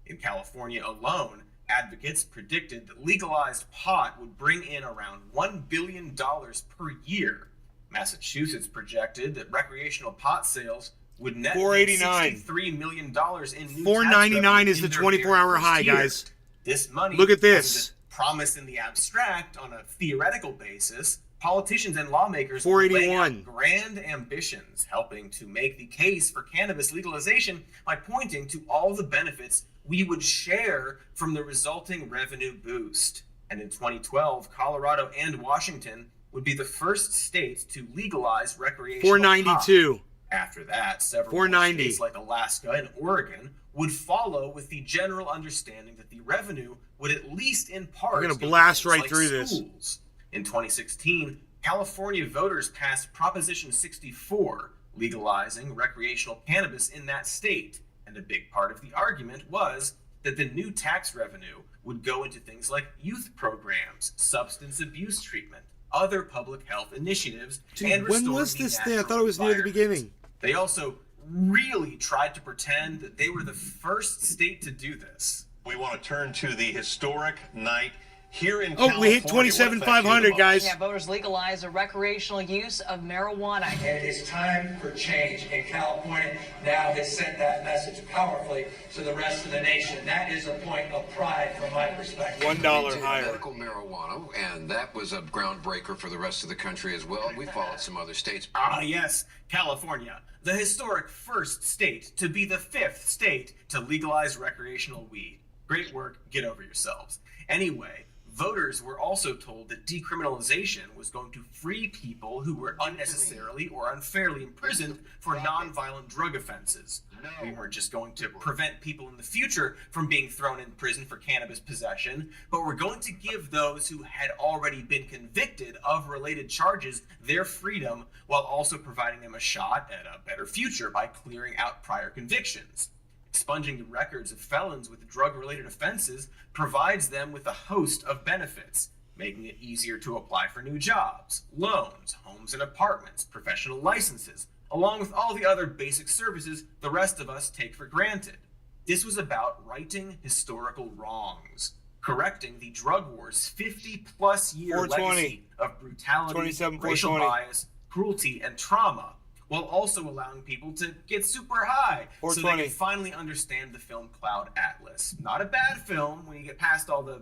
In California alone, advocates predicted that legalized pot would bring in around $1 billion per year. Massachusetts projected that recreational pot sales would net $63 million in new $4.99 is the 24-hour high, guys. This money, look at this, promised in the abstract on a theoretical basis. Politicians and lawmakers lay out grand ambitions, helping to make the case for cannabis legalization by pointing to all the benefits we would share from the resulting revenue boost. And in 2012, Colorado and Washington would be the first states to legalize recreational $4.92. After that, several states like Alaska and Oregon would follow with the general understanding that the revenue would at least in part we're going to blast right like through schools. This. In 2016, California voters passed Proposition 64, legalizing recreational cannabis in that state. And a big part of the argument was that the new tax revenue would go into things like youth programs, substance abuse treatment, other public health initiatives, and when was this thing? I thought it was near the beginning. They also really tried to pretend that they were the first state to do this. We want to turn to the historic night here in California. We hit 27,500, guys. Yeah, voters legalize the recreational use of marijuana. And it is time for change. And California now has sent that message powerfully to the rest of the nation. That is a point of pride from my perspective. $1 higher. Medical marijuana, and that was a groundbreaker for the rest of the country as well. We followed some other states. Ah, yes, California, the historic first state to be the 5th state to legalize recreational weed. Great work. Get over yourselves. Anyway, voters were also told that decriminalization was going to free people who were unnecessarily or unfairly imprisoned for nonviolent drug offenses. We weren't just going to prevent people in the future from being thrown in prison for cannabis possession, but we're going to give those who had already been convicted of related charges their freedom while also providing them a shot at a better future by clearing out prior convictions. Expunging the records of felons with drug-related offenses provides them with a host of benefits, making it easier to apply for new jobs, loans, homes and apartments, professional licenses, along with all the other basic services the rest of us take for granted. This was about righting historical wrongs, correcting the drug war's 50-plus year legacy of brutality, racial bias, cruelty, and trauma, while also allowing people to get super high so they can finally understand the film Cloud Atlas. Not a bad film when you get past all the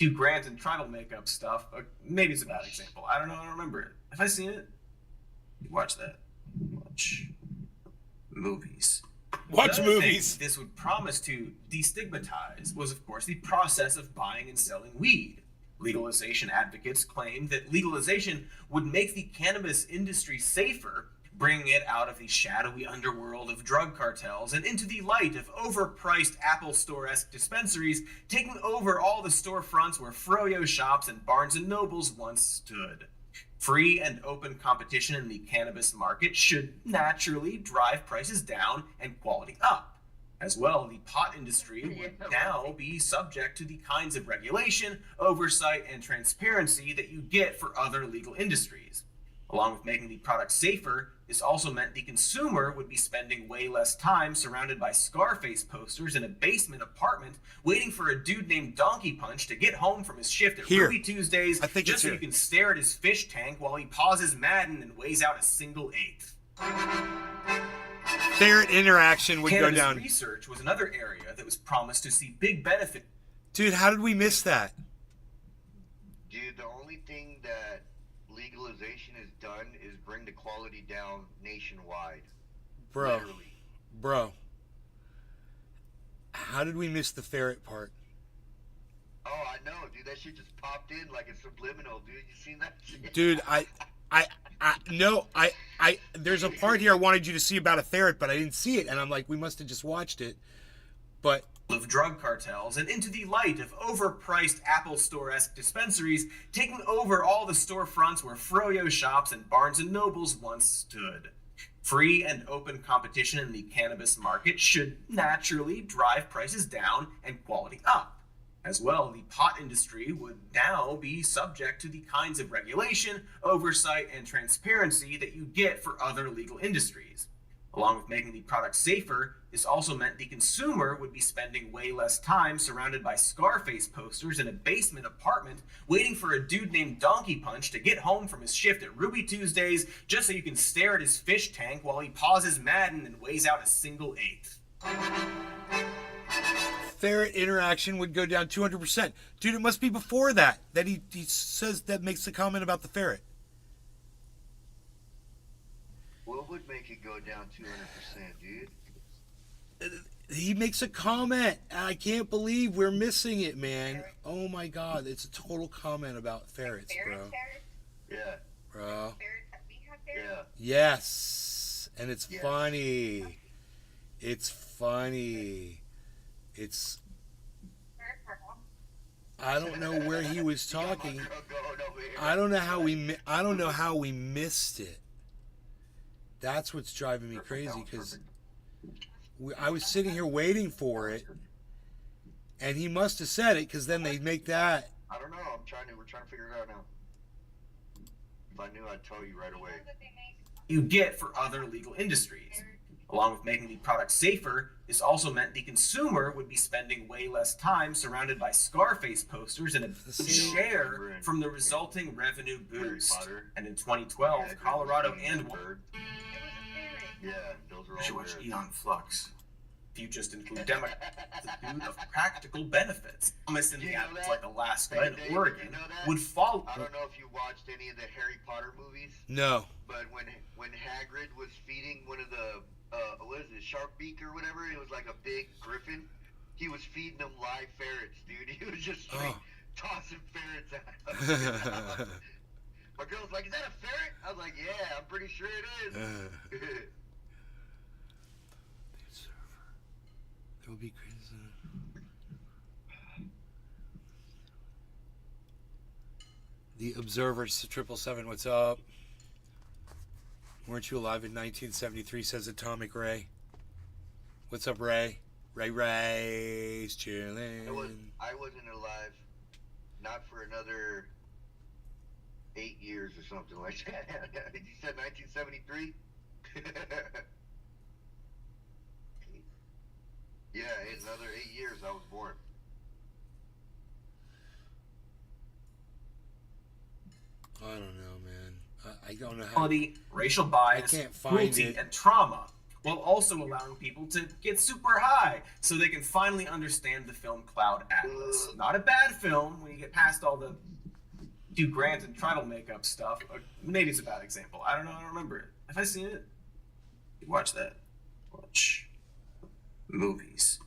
Hugh Grant and tribal makeup stuff. Maybe it's a bad example. I don't know. I don't remember it. Have I seen it? Watch that. Watch movies. Watch Another movies. thing this would promise to destigmatize was, of course, the process of buying and selling weed. Legalization advocates claimed that legalization would make the cannabis industry safer, bringing it out of the shadowy underworld of drug cartels and into the light of overpriced Apple Store-esque dispensaries, taking over all the storefronts where froyo shops and Barnes & Nobles once stood. Free and open competition in the cannabis market should naturally drive prices down and quality up. As well, the pot industry would now be subject to the kinds of regulation, oversight, and transparency that you get for other legal industries. Along with making the product safer, this also meant the consumer would be spending way less time surrounded by Scarface posters in a basement apartment waiting for a dude named Donkey Punch to get home from his shift at Here. Ruby Tuesdays I think just it's so here. you can stare at his fish tank while he pauses Madden and weighs out a single eighth. Ferret interaction would go Cannabis down. research was another area that was promised to see big benefit. Dude, how did we miss that? Dude, the only thing that legalization has done is bring the quality down nationwide. Bro. Literally. Bro. How did we miss the ferret part? Oh, I know, dude. That shit just popped in like a subliminal, dude. You seen that shit? Dude, there's a part here I wanted you to see about a ferret, but I didn't see it, and I'm like, we must have just watched it. But Of drug cartels and into the light of overpriced Apple Store-esque dispensaries, taking over all the storefronts where froyo shops and Barnes & Nobles once stood. Free and open competition in the cannabis market should naturally drive prices down and quality up. As well, the pot industry would now be subject to the kinds of regulation, oversight, and transparency that you get for other legal industries. Along with making the product safer, this also meant the consumer would be spending way less time surrounded by Scarface posters in a basement apartment waiting for a dude named Donkey Punch to get home from his shift at Ruby Tuesdays just so you can stare at his fish tank while he pauses Madden and weighs out a single eighth. ferret interaction would go down 200%. Dude, it must be before that he says that makes the comment about the ferret. What would make it go down 200%, dude? He makes a comment. I can't believe we're missing it, man. Oh my god, it's a total comment about ferrets, bro. Yeah. Bro. Yeah. Yes. And it's Yes. funny. It's funny. It's I don't know where he was talking. I don't know how we missed it. That's what's driving me crazy because I was sitting here waiting for it, and he must have said it because then they make that. I don't know. We're trying to figure it out now. If I knew, I'd tell you right away. You get for other legal industries. Along with making the product safer, this also meant the consumer would be spending way less time surrounded by Scarface posters and a share from the resulting revenue boost. And in 2012, Colorado and Yeah, those are you should all watch weird. Eon Flux. If you just include Democrats, the dude of practical benefits. Thomas in the apples like Alaska and Oregon would follow. I don't know if you watched any of the Harry Potter movies, No. but when Hagrid was feeding one of the what is it, shark beak or whatever, it was like a big griffin. He was feeding them live ferrets, dude. He was just straight tossing ferrets at them. My girl's like, "Is that a ferret?" I was like, "Yeah, I'm pretty sure it is." There will be criticism. The Observer 777, what's up? Weren't you alive in 1973, says Atomic Ray. What's up, Ray? Ray's chilling. I wasn't alive, not for another 8 years or something like that. You said 1973? Yeah, it's another 8 years I was born. I don't know, man. I don't know how. Quality, racial bias, I can't find cruelty, it. and trauma, while also allowing people to get super high so they can finally understand the film Cloud Atlas. Not a bad film when you get past all the do grants and try to make up stuff. Maybe it's a bad example. I don't know. I don't remember it. Have I seen it? Watch that. Watch movies.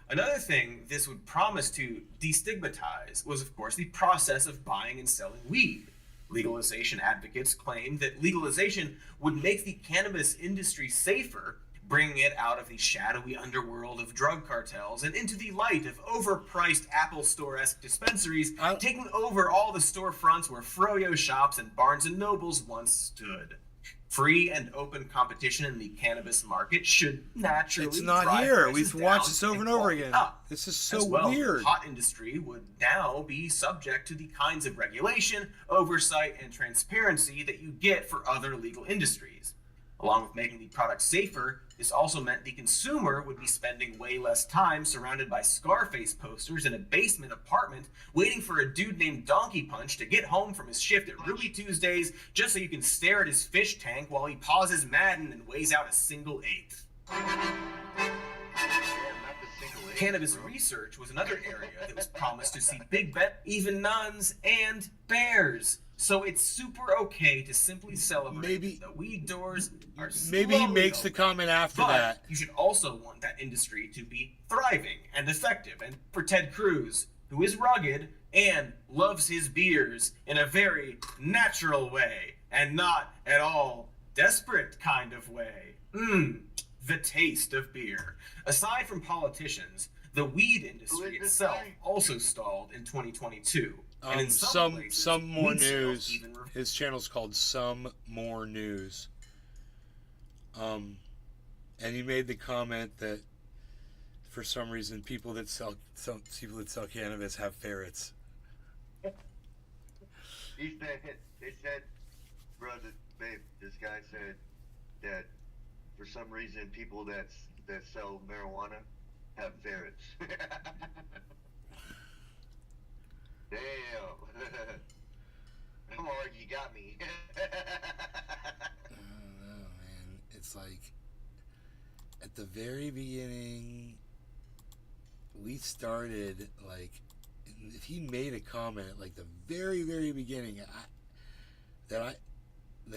Another thing this would promise to destigmatize was, of course, the process of buying and selling weed. Legalization advocates claimed that legalization would make the cannabis industry safer, bringing it out of the shadowy underworld of drug cartels and into the light of overpriced Apple Store-esque dispensaries, taking over all the storefronts where Froyo shops and Barnes & Nobles once stood. Free and open competition in the cannabis market should naturally It's not drive here. prices We've watched down this over and and over quality again. up. This is so As well, weird. the pot industry would now be subject to the kinds of regulation, oversight, and transparency that you get for other legal industries. Along with making the product safer, this also meant the consumer would be spending way less time surrounded by Scarface posters in a basement apartment waiting for a dude named Donkey Punch to get home from his shift at Ruby Tuesdays just so you can stare at his fish tank while he pauses Madden and weighs out a single eighth. Cannabis research was another area that was promised to see big bet, even nuns, and bears. So it's super okay to simply celebrate the weed doors are Maybe he slowly makes the opening. comment after But that. you should also want that industry to be thriving and effective. And for Ted Cruz, who is rugged and loves his beers in a very natural way and not at all desperate kind of way. The taste of beer. Aside from politicians, the weed industry itself also stalled in 2022. And in some places, some more weed sales news. even His channel's called Some More News. And he made the comment that for some reason people that sell cannabis have ferrets. They said, brother, babe, this guy said that for some reason people that sell marijuana have ferrets. Damn. Come on, you got me. I don't know, man. It's like at the very beginning, we started like if he made a comment at like the very, very beginning that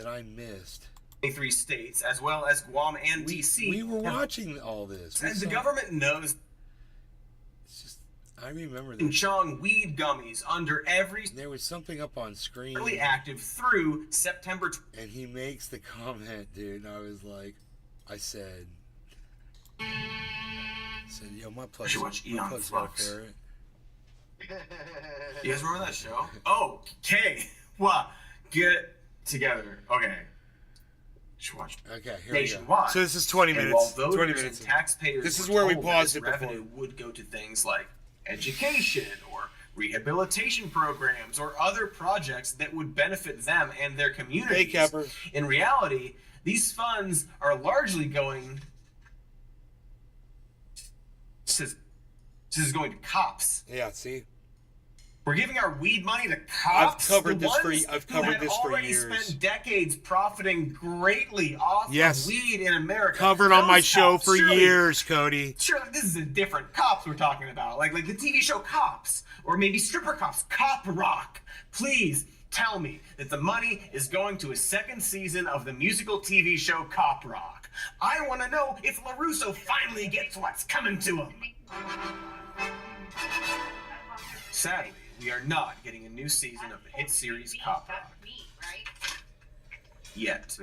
I missed. 23 states, as well as Guam and DC. We were watching all this. And the government knows. It's just I remember this. Chong weed gummies under every. There was something up on screen. Really active through September. And he makes the comment, dude. And I was like, I said, yo, my plug's got a ferret. You guys remember that show? Oh, okay. Well, get it together. Okay. Watch. Okay, here Nationwide. we go. So this is 20 minutes. While 20 voters minutes. and taxpayers This is were where we told that paused this it before. revenue would go to things like education or rehabilitation programs or other projects that would benefit them and their communities. Hey, Capper. In reality, these funds are largely going. This is going to cops. Yeah, see? We're giving our weed money to cops. I've covered this for already years. spent decades profiting greatly off of weed in America. Covered on my Those show cops, for surely- years, Cody. Sure, this is a different cops we're talking about, like the TV show Cops, or maybe stripper cops, Cop Rock. Please tell me that the money is going to a second season of the musical TV show Cop Rock. I want to know if LaRusso finally gets what's coming to him. Sadly, we are not getting a new season of the hit series Cop Rock. Yet.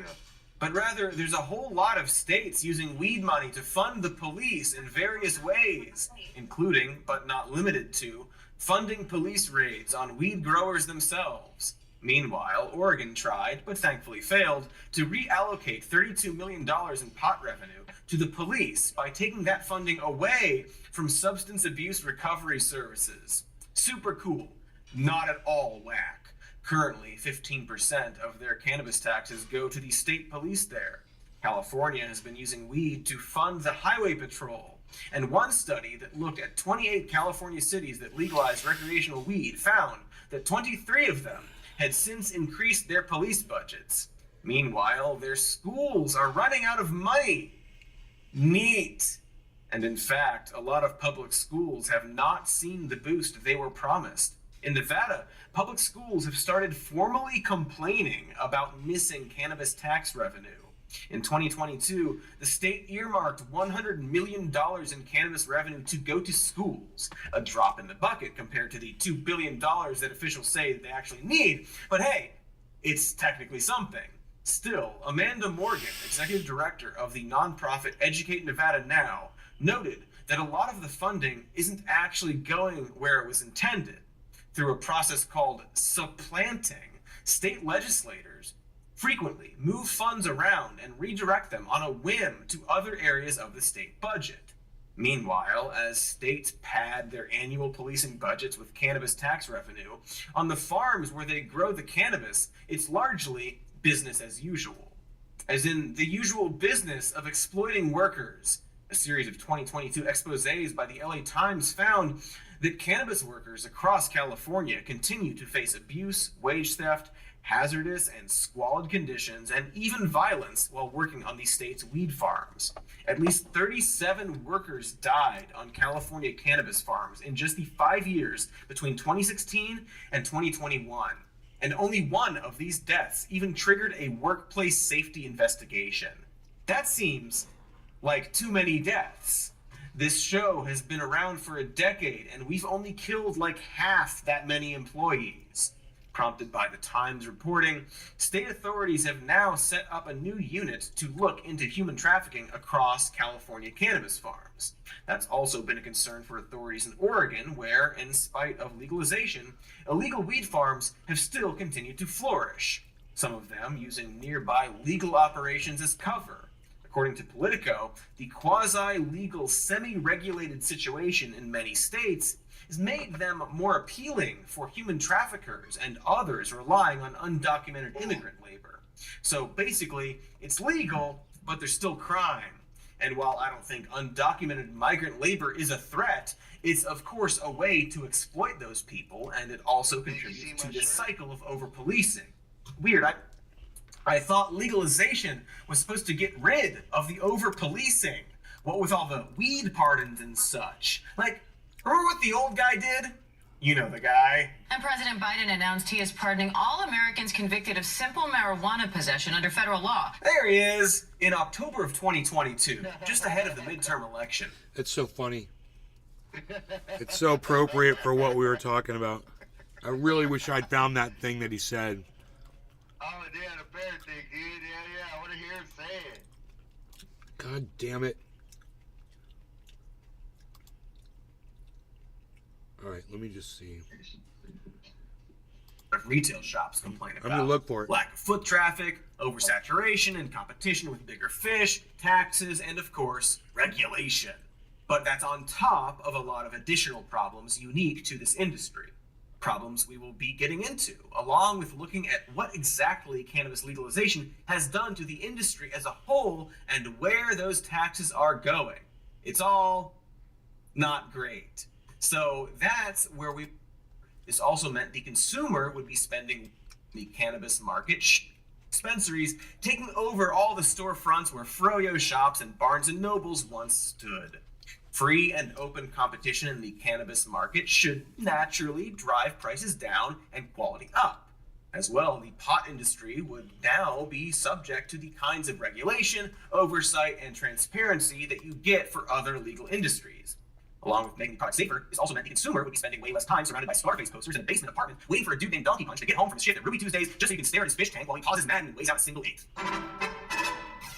But rather, there's a whole lot of states using weed money to fund the police in various ways, including, but not limited to, funding police raids on weed growers themselves. Meanwhile, Oregon tried, but thankfully failed, to reallocate $32 million in pot revenue to the police by taking that funding away from substance abuse recovery services. Super cool. Not at all whack. Currently, 15% of their cannabis taxes go to the state police there. California has been using weed to fund the highway patrol. And one study that looked at 28 California cities that legalized recreational weed found that 23 of them had since increased their police budgets. Meanwhile, their schools are running out of money. Neat. And in fact, a lot of public schools have not seen the boost they were promised. In Nevada, public schools have started formally complaining about missing cannabis tax revenue. In 2022, the state earmarked $100 million in cannabis revenue to go to schools, a drop in the bucket compared to the $2 billion that officials say they actually need. But hey, it's technically something. Still, Amanda Morgan, executive director of the nonprofit Educate Nevada Now, noted that a lot of the funding isn't actually going where it was intended. Through a process called supplanting, state legislators frequently move funds around and redirect them on a whim to other areas of the state budget. Meanwhile, as states pad their annual policing budgets with cannabis tax revenue, on the farms where they grow the cannabis, it's largely business as usual. As in the usual business of exploiting workers. A series of 2022 exposés by the LA Times found that cannabis workers across California continue to face abuse, wage theft, hazardous and squalid conditions, and even violence while working on the state's weed farms. At least 37 workers died on California cannabis farms in just the 5 years between 2016 and 2021. And only one of these deaths even triggered a workplace safety investigation. That seems like too many deaths. This show has been around for a decade, and we've only killed like half that many employees. Prompted by the Times reporting, state authorities have now set up a new unit to look into human trafficking across California cannabis farms. That's also been a concern for authorities in Oregon, where, in spite of legalization, illegal weed farms have still continued to flourish, some of them using nearby legal operations as cover. According to Politico, the quasi-legal, semi-regulated situation in many states has made them more appealing for human traffickers and others relying on undocumented immigrant labor. So basically, it's legal, but there's still crime. And while I don't think undocumented migrant labor is a threat, it's of course a way to exploit those people, and it also contributes to this cycle of over-policing. Weird, I thought legalization was supposed to get rid of the over-policing. What with all the weed pardons and such. Like, remember what the old guy did? You know the guy. And President Biden announced he is pardoning all Americans convicted of simple marijuana possession under federal law. There he is, in October of 2022, just ahead of the midterm election. It's so funny. It's so appropriate for what we were talking about. I really wish I'd found that thing that he said. Oh, yeah, the bear thing, dude. Yeah. I want to hear him say it. God damn it. All right, let me just see. Retail shops complain about. I'm gonna look for it. Lack of foot traffic, oversaturation and competition with bigger fish, taxes, and of course, regulation. But that's on top of a lot of additional problems unique to this industry. Problems we will be getting into, along with looking at what exactly cannabis legalization has done to the industry as a whole and where those taxes are going. It's all not great. So that's where this also meant the consumer would be spending the cannabis market, dispensaries taking over all the storefronts where Froyo shops and Barnes & Nobles once stood. Free and open competition in the cannabis market should naturally drive prices down and quality up. As well, the pot industry would now be subject to the kinds of regulation, oversight, and transparency that you get for other legal industries. Along with making the product safer, this also meant the consumer would be spending way less time surrounded by Scarface posters in a basement apartment, waiting for a dude named Donkey Punch to get home from his shift at Ruby Tuesdays just so he can stare at his fish tank while he pauses Madden and weighs out a single eighth.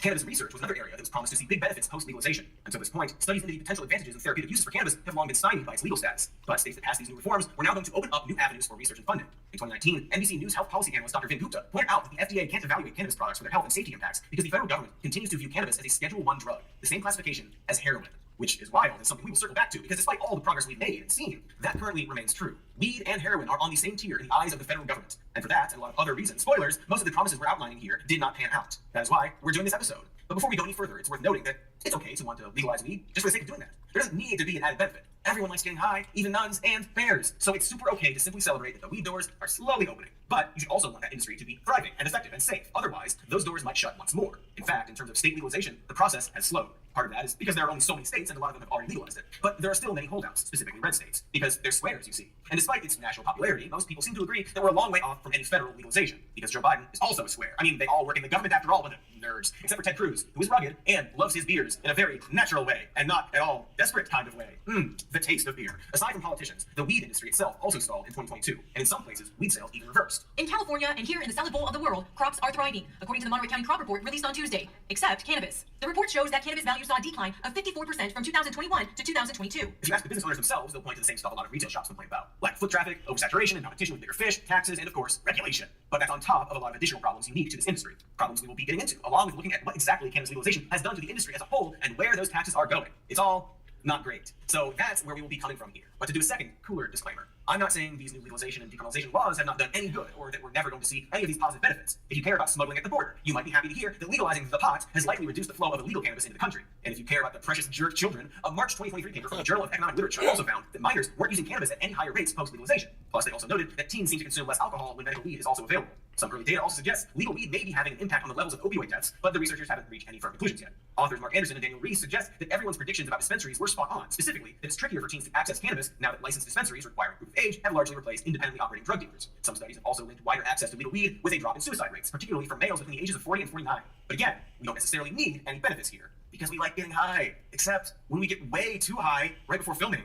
Cannabis research was another area that was promised to see big benefits post-legalization. Until this point, studies into the potential advantages and therapeutic uses for cannabis have long been stymied by its legal status. But states that passed these new reforms were now going to open up new avenues for research and funding. In 2019, NBC News health policy analyst Dr. Vin Gupta pointed out that the FDA can't evaluate cannabis products for their health and safety impacts because the federal government continues to view cannabis as a Schedule I drug, the same classification as heroin. Which is wild and something we will circle back to because despite all the progress we've made and seen, that currently remains true. Weed and heroin are on the same tier in the eyes of the federal government. And for that and a lot of other reasons, spoilers, most of the promises we're outlining here did not pan out. That is why we're doing this episode. But before we go any further, it's worth noting that it's okay to want to legalize weed just for the sake of doing that. There doesn't need to be an added benefit. Everyone likes getting high, even nuns and bears. So it's super okay to simply celebrate that the weed doors are slowly opening. But you should also want that industry to be thriving and effective and safe. Otherwise, those doors might shut once more. In fact, in terms of state legalization, the process has slowed. Part of that is because there are only so many states, and a lot of them have already legalized it. But there are still many holdouts, specifically red states, because they're squares, you see. And despite its national popularity, most people seem to agree that we're a long way off from any federal legalization, because Joe Biden is also a square. I mean, they all work in the government after all, but nerds. Except for Ted Cruz, who is rugged and loves his beers in a very natural way, and not at all desperate kind of way. The taste of beer. Aside from politicians, the weed industry itself also stalled in 2022, and in some places, weed sales even reversed. In California and here in the salad bowl of the world, crops are thriving, according to the Monterey County Crop Report released on Tuesday, except cannabis. The report shows that cannabis values saw a decline of 54% from 2021 to 2022. If you ask the business owners themselves, they'll point to the same stuff a lot of retail shops complain about, like foot traffic, oversaturation, and competition with bigger fish, taxes, and of course, regulation. But that's on top of a lot of additional problems unique to this industry. Problems we will be getting into, along with looking at what exactly cannabis legalization has done to the industry as a whole and where those taxes are going. It's all not great. So that's where we will be coming from here. But to do a second, cooler disclaimer, I'm not saying these new legalization and decriminalization laws have not done any good, or that we're never going to see any of these positive benefits. If you care about smuggling at the border, you might be happy to hear that legalizing the pot has likely reduced the flow of illegal cannabis into the country. And if you care about the precious jerk children, a March 2023 paper from the Journal of Economic Literature also found that minors weren't using cannabis at any higher rates post-legalization. Plus, they also noted that teens seem to consume less alcohol when medical weed is also available. Some early data also suggests legal weed may be having an impact on the levels of opioid deaths, but the researchers haven't reached any firm conclusions yet. Authors Mark Anderson and Daniel Rees suggest that everyone's predictions about dispensaries were spot on, specifically that it's trickier for teens to access cannabis now that licensed dispensaries requiring proof of age have largely replaced independently operating drug dealers. Some studies have also linked wider access to legal weed with a drop in suicide rates, particularly for males between the ages of 40 and 49. But again, we don't necessarily need any benefits here, because we like getting high, except when we get way too high right before filming.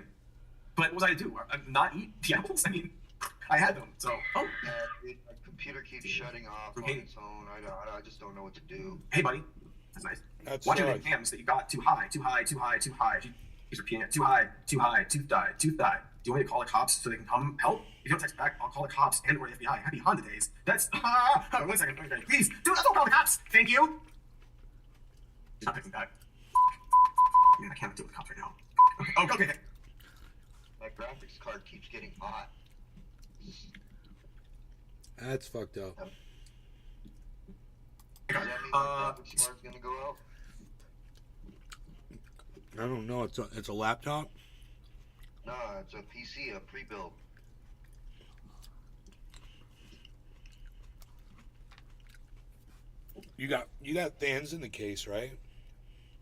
But what was I to do? Not eat the apples? I mean, I had them, so... Oh. Yeah, dude, my computer keeps shutting off on its own. I just don't know what to do. Hey, buddy. That's nice. That's Watch your nice. hams that you got too high, too high, too high, too high. He's repeating it. Too high, too high, tooth died, tooth died. Do you want me to call the cops so they can come help? If you don't text back, I'll call the cops and or the FBI. Happy Honda days. That's... 1 second. Okay, please. Don't call the cops. Thank you. He's not texting back. Man, I can't deal with the cops right now. Okay. Oh, okay. My graphics card keeps getting hot. That's fucked up. Does that mean my graphics card's gonna go out? I don't know. It's a laptop. Nah, it's a PC, a pre-built. You got fans in the case, right?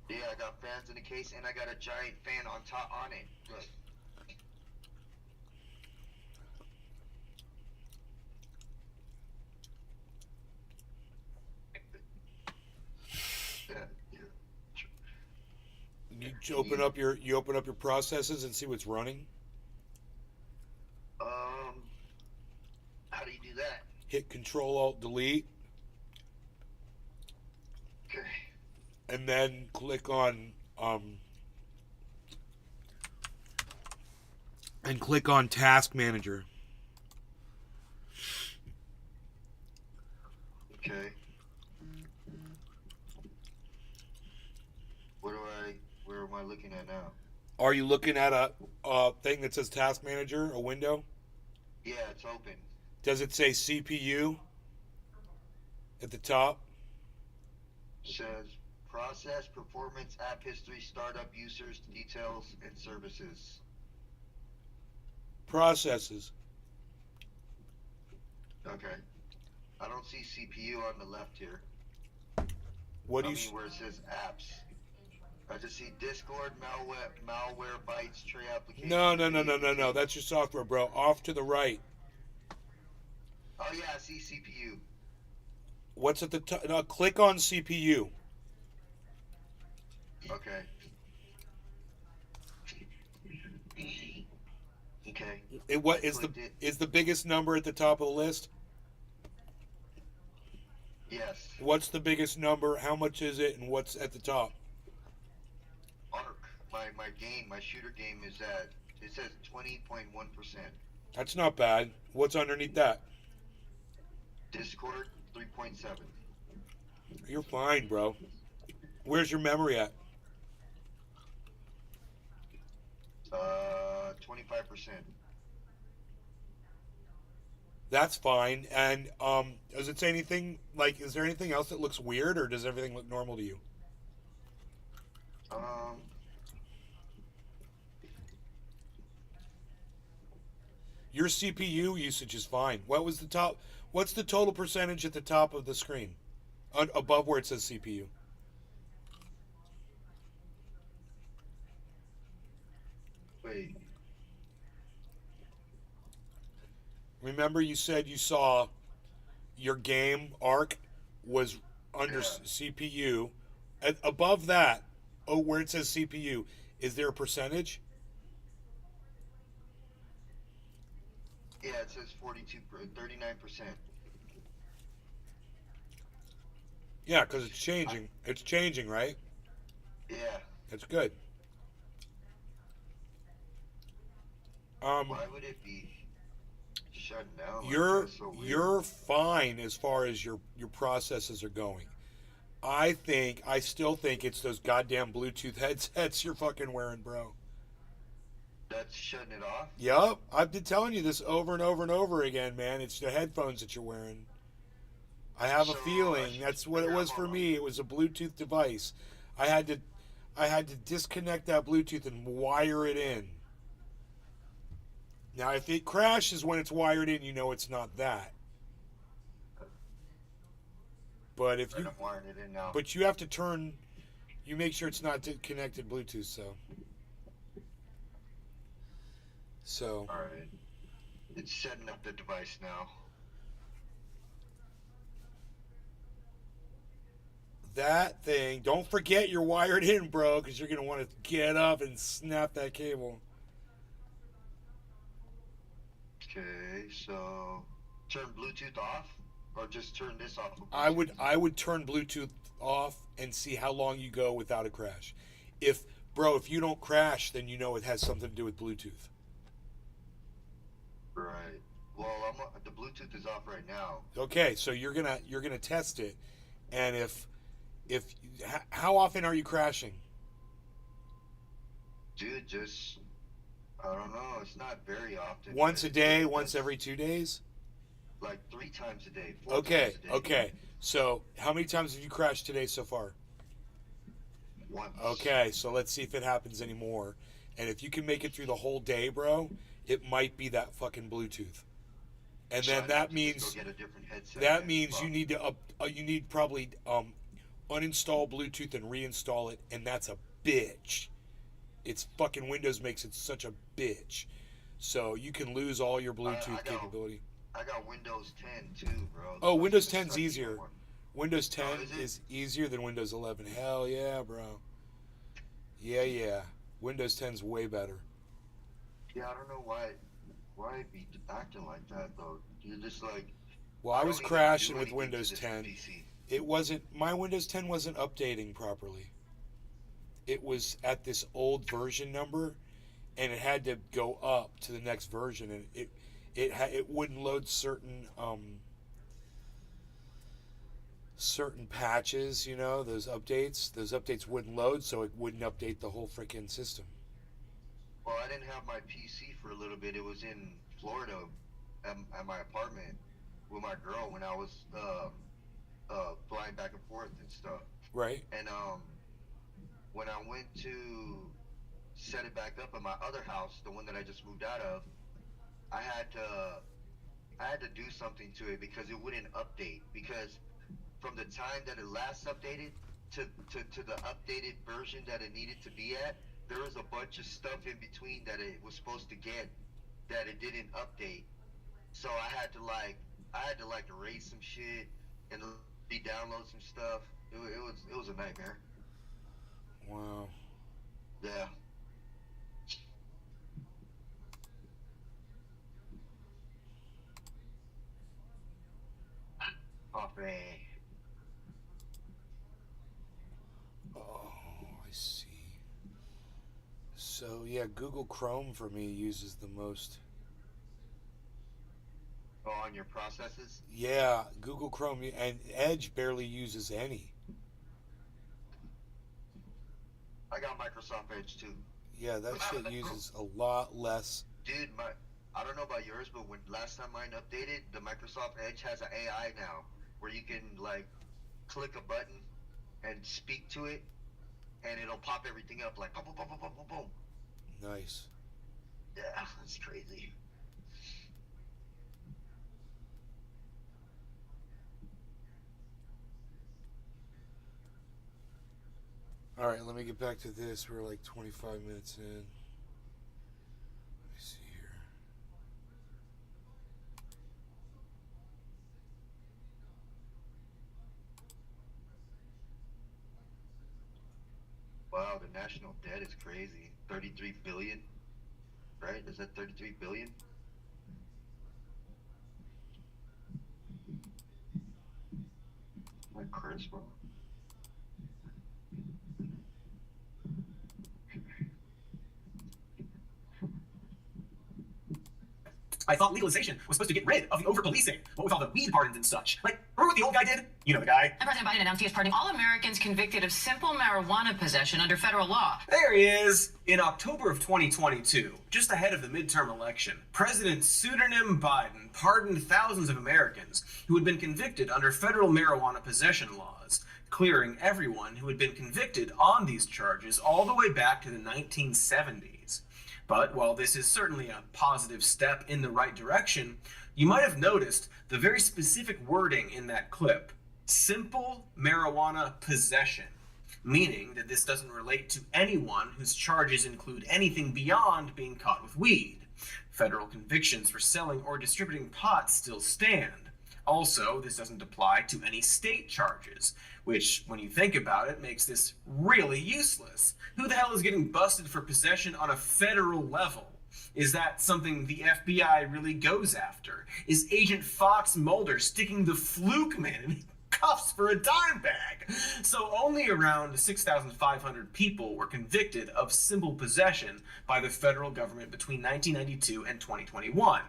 Yeah, I got fans in the case, and I got a giant fan on top on it. Look. You open up your processes and see what's running. How do you do that? Hit Control Alt Delete, Okay. and then click on Task Manager. Okay. Where am I looking at now? Are you looking at a thing that says Task Manager, a window? Yeah, it's open. Does it say CPU at the top? Says process, performance, app history, startup, users, details, and services. Processes. Okay. I don't see CPU on the left here. What do I you? mean, where it says apps. I just see Discord, malware, bytes, tray application. No. That's your software, bro. Off to the right. Oh yeah, I see CPU. What's at the top? No, click on CPU. Okay. Okay. What is the biggest number at the top of the list? Yes. What's the biggest number? How much is it? And what's at the top? Arc. My shooter game is at, it says 20.1%. That's not bad. What's underneath that? Discord 3.7. You're fine, bro. Where's your memory at? 25%. That's fine. And does it say anything like? Is there anything else that looks weird, or does everything look normal to you? Your CPU usage is fine. What was the top? What's the total percentage at the top of the screen, above where it says CPU? Wait. Remember you said you saw your game arc was under Yeah. CPU. Above that, where it says CPU, is there a percentage? Yeah, it says 39%. Yeah, because it's changing. It's changing, right? Yeah. That's good. Why would it be shut down? You're That's so weird. you're fine as far as your processes are going. I still think it's those goddamn Bluetooth headsets you're fucking wearing, bro. That's shutting it off? Yup, I've been telling you this over and over and over again, man. It's the headphones that you're wearing. I have a So, feeling that's what it was for me. It was a Bluetooth device. I had to disconnect that Bluetooth and wire it in. Now, if it crashes when it's wired in, you know it's not that. But if you, I'm wiring it in now. but you have to turn, you make sure it's not connected Bluetooth. So. Alright. It's setting up the device now. That thing, don't forget you're wired in, bro, because you're going to want to get up and snap that cable. Okay, so turn Bluetooth off, or just turn this off? I would turn Bluetooth off and see how long you go without a crash. If you don't crash, then you know it has something to do with Bluetooth. Right. Well, the Bluetooth is off right now. Okay, so you're gonna test it, and if how often are you crashing? Dude, just I don't know. It's not very often. Once a day, once every 2 days? Like 3 times a day. 4 Okay, times a day. okay. So how many times have you crashed today so far? Once. Okay, so let's see if it happens anymore. And if you can make it through the whole day, bro, it might be that fucking Bluetooth. And So then I that have to just means go get a different headset that then. means Fuck. you need to you need probably uninstall Bluetooth and reinstall it, and that's a bitch. It's fucking Windows makes it such a bitch. So you can lose all your Bluetooth capability. I got Windows 10 too, bro. Oh, So Windows it's just 10's like easier. even more. Windows 10 Oh, is it? is easier than Windows 11. Hell yeah, bro. Yeah. Windows 10's way better. Yeah, I don't know why it be acting like that though. You're just like. Well, I was don't even crashing do with anything Windows to this 10. PC. It wasn't, my Windows 10 wasn't updating properly. It was at this old version number, and it had to go up to the next version, and it wouldn't load certain patches, you know, those updates wouldn't load, so it wouldn't update the whole freaking system. Well, I didn't have my PC for a little bit. It was in Florida at my apartment with my girl when I was flying back and forth and stuff. Right. And when I went to set it back up at my other house, the one that I just moved out of, I had to do something to it because it wouldn't update. Because from the time that it last updated to the updated version that it needed to be at, there was a bunch of stuff in between that it was supposed to get that it didn't update. So I had to erase some shit and re-download some stuff. It was a nightmare. Wow. Yeah. Coffee. Oh, I see. So yeah, Google Chrome for me uses the most. Oh, on your processes? Yeah, Google Chrome and Edge barely uses any. I got Microsoft Edge too. Yeah, that shit uses a lot less. Dude, I don't know about yours, but when last time mine updated, the Microsoft Edge has an AI now where you can like click a button and speak to it, and it'll pop everything up like boom, boom, boom, boom, boom, boom, boom. Nice. Yeah, that's crazy. All right, let me get back to this. We're like 25 minutes in. see here. Wow, the national debt is crazy. 33 billion, right? Is that 33 billion? My Chris, bro. I thought legalization was supposed to get rid of the over-policing. What with all the weed pardons and such. Like, remember what the old guy did? You know the guy. And President Biden announced he is pardoning all Americans convicted of simple marijuana possession under federal law. There he is. In October of 2022, just ahead of the midterm election, President Pseudonym Biden pardoned thousands of Americans who had been convicted under federal marijuana possession laws, clearing everyone who had been convicted on these charges all the way back to the 1970s. But while this is certainly a positive step in the right direction, you might have noticed the very specific wording in that clip: simple marijuana possession, meaning that this doesn't relate to anyone whose charges include anything beyond being caught with weed. Federal convictions for selling or distributing pot still stand. Also, this doesn't apply to any state charges, which, when you think about it, makes this really useless. Who the hell is getting busted for possession on a federal level? Is that something the FBI really goes after? Is Agent Fox Mulder sticking the fluke man in cuffs for a dime bag? So only around 6,500 people were convicted of simple possession by the federal government between 1992 and 2021.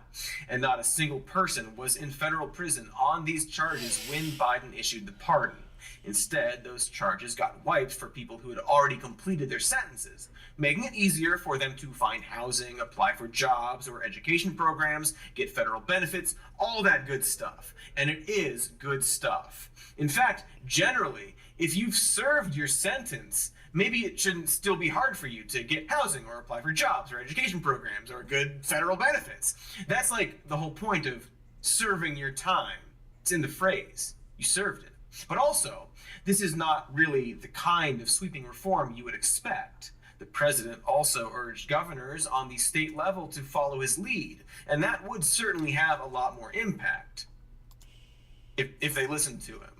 And not a single person was in federal prison on these charges when Biden issued the pardon. Instead, those charges got wiped for people who had already completed their sentences, making it easier for them to find housing, apply for jobs or education programs, get federal benefits, all that good stuff. And it is good stuff. In fact, generally, if you've served your sentence, maybe it shouldn't still be hard for you to get housing or apply for jobs or education programs or good federal benefits. That's like the whole point of serving your time. It's in the phrase. You served it. But also, this is not really the kind of sweeping reform you would expect. The president also urged governors on the state level to follow his lead, and that would certainly have a lot more impact if they listened to him.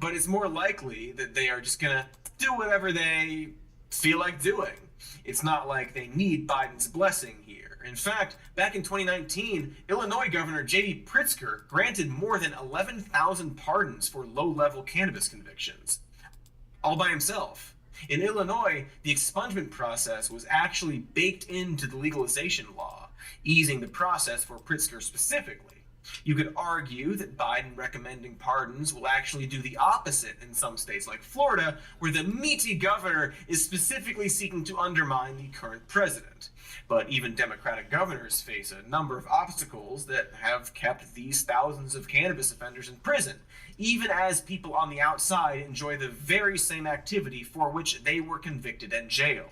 But it's more likely that they are just gonna do whatever they feel like doing. It's not like they need Biden's blessing here. In fact, back in 2019, Illinois Governor J.B. Pritzker granted more than 11,000 pardons for low-level cannabis convictions, all by himself. In Illinois, the expungement process was actually baked into the legalization law, easing the process for Pritzker specifically. You could argue that Biden recommending pardons will actually do the opposite in some states like Florida, where the meaty governor is specifically seeking to undermine the current president. But even Democratic governors face a number of obstacles that have kept these thousands of cannabis offenders in prison, even as people on the outside enjoy the very same activity for which they were convicted and jailed.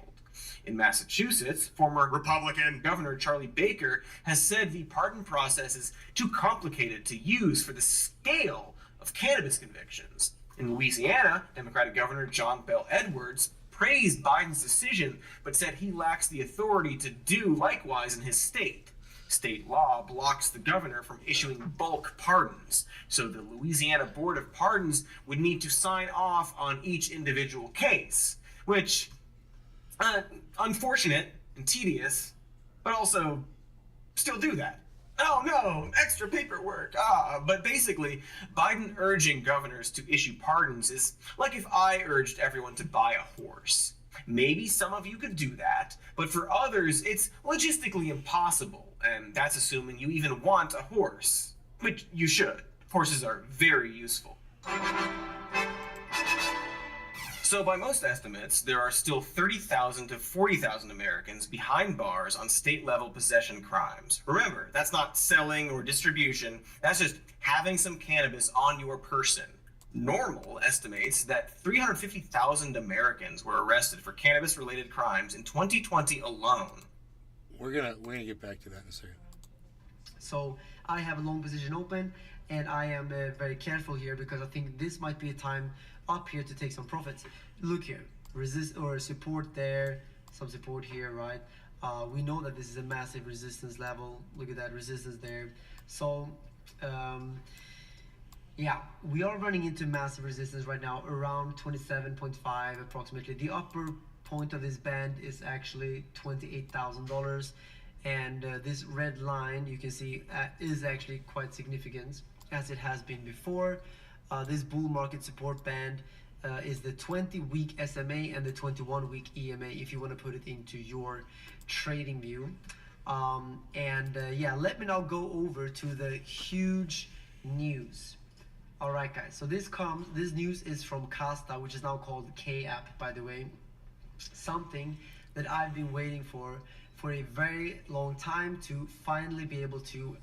In Massachusetts, former Republican Governor Charlie Baker has said the pardon process is too complicated to use for the scale of cannabis convictions. In Louisiana, Democratic Governor John Bel Edwards praised Biden's decision, but said he lacks the authority to do likewise in his state. State law blocks the governor from issuing bulk pardons, so the Louisiana Board of Pardons would need to sign off on each individual case, which unfortunate and tedious, but also still do that. Oh no, extra paperwork. But basically, Biden urging governors to issue pardons is like if I urged everyone to buy a horse. Maybe some of you could do that, but for others, it's logistically impossible, and that's assuming you even want a horse, which you should. Horses are very useful. So by most estimates, there are still 30,000 to 40,000 Americans behind bars on state-level possession crimes. Remember, that's not selling or distribution, that's just having some cannabis on your person. NORML estimates that 350,000 Americans were arrested for cannabis-related crimes in 2020 alone. We're gonna get back to that in a second. So I have a long position open, and I am very careful here because I think this might be a time up here to take some profits. Look here, resist or support there, some support here, right? We know that this is a massive resistance level. Look at that resistance there. So yeah, we are running into massive resistance right now, around 27.5 approximately. The upper point of this band is actually $28,000, and this red line you can see is actually quite significant, as it has been before. This bull market support band is the 20-week SMA and the 21-week EMA, if you want to put it into your trading view. Yeah, let me now go over to the huge news. All right, guys. So this news is from Casta, which is now called K-App, by the way. Something that I've been waiting for a very long time to finally be able to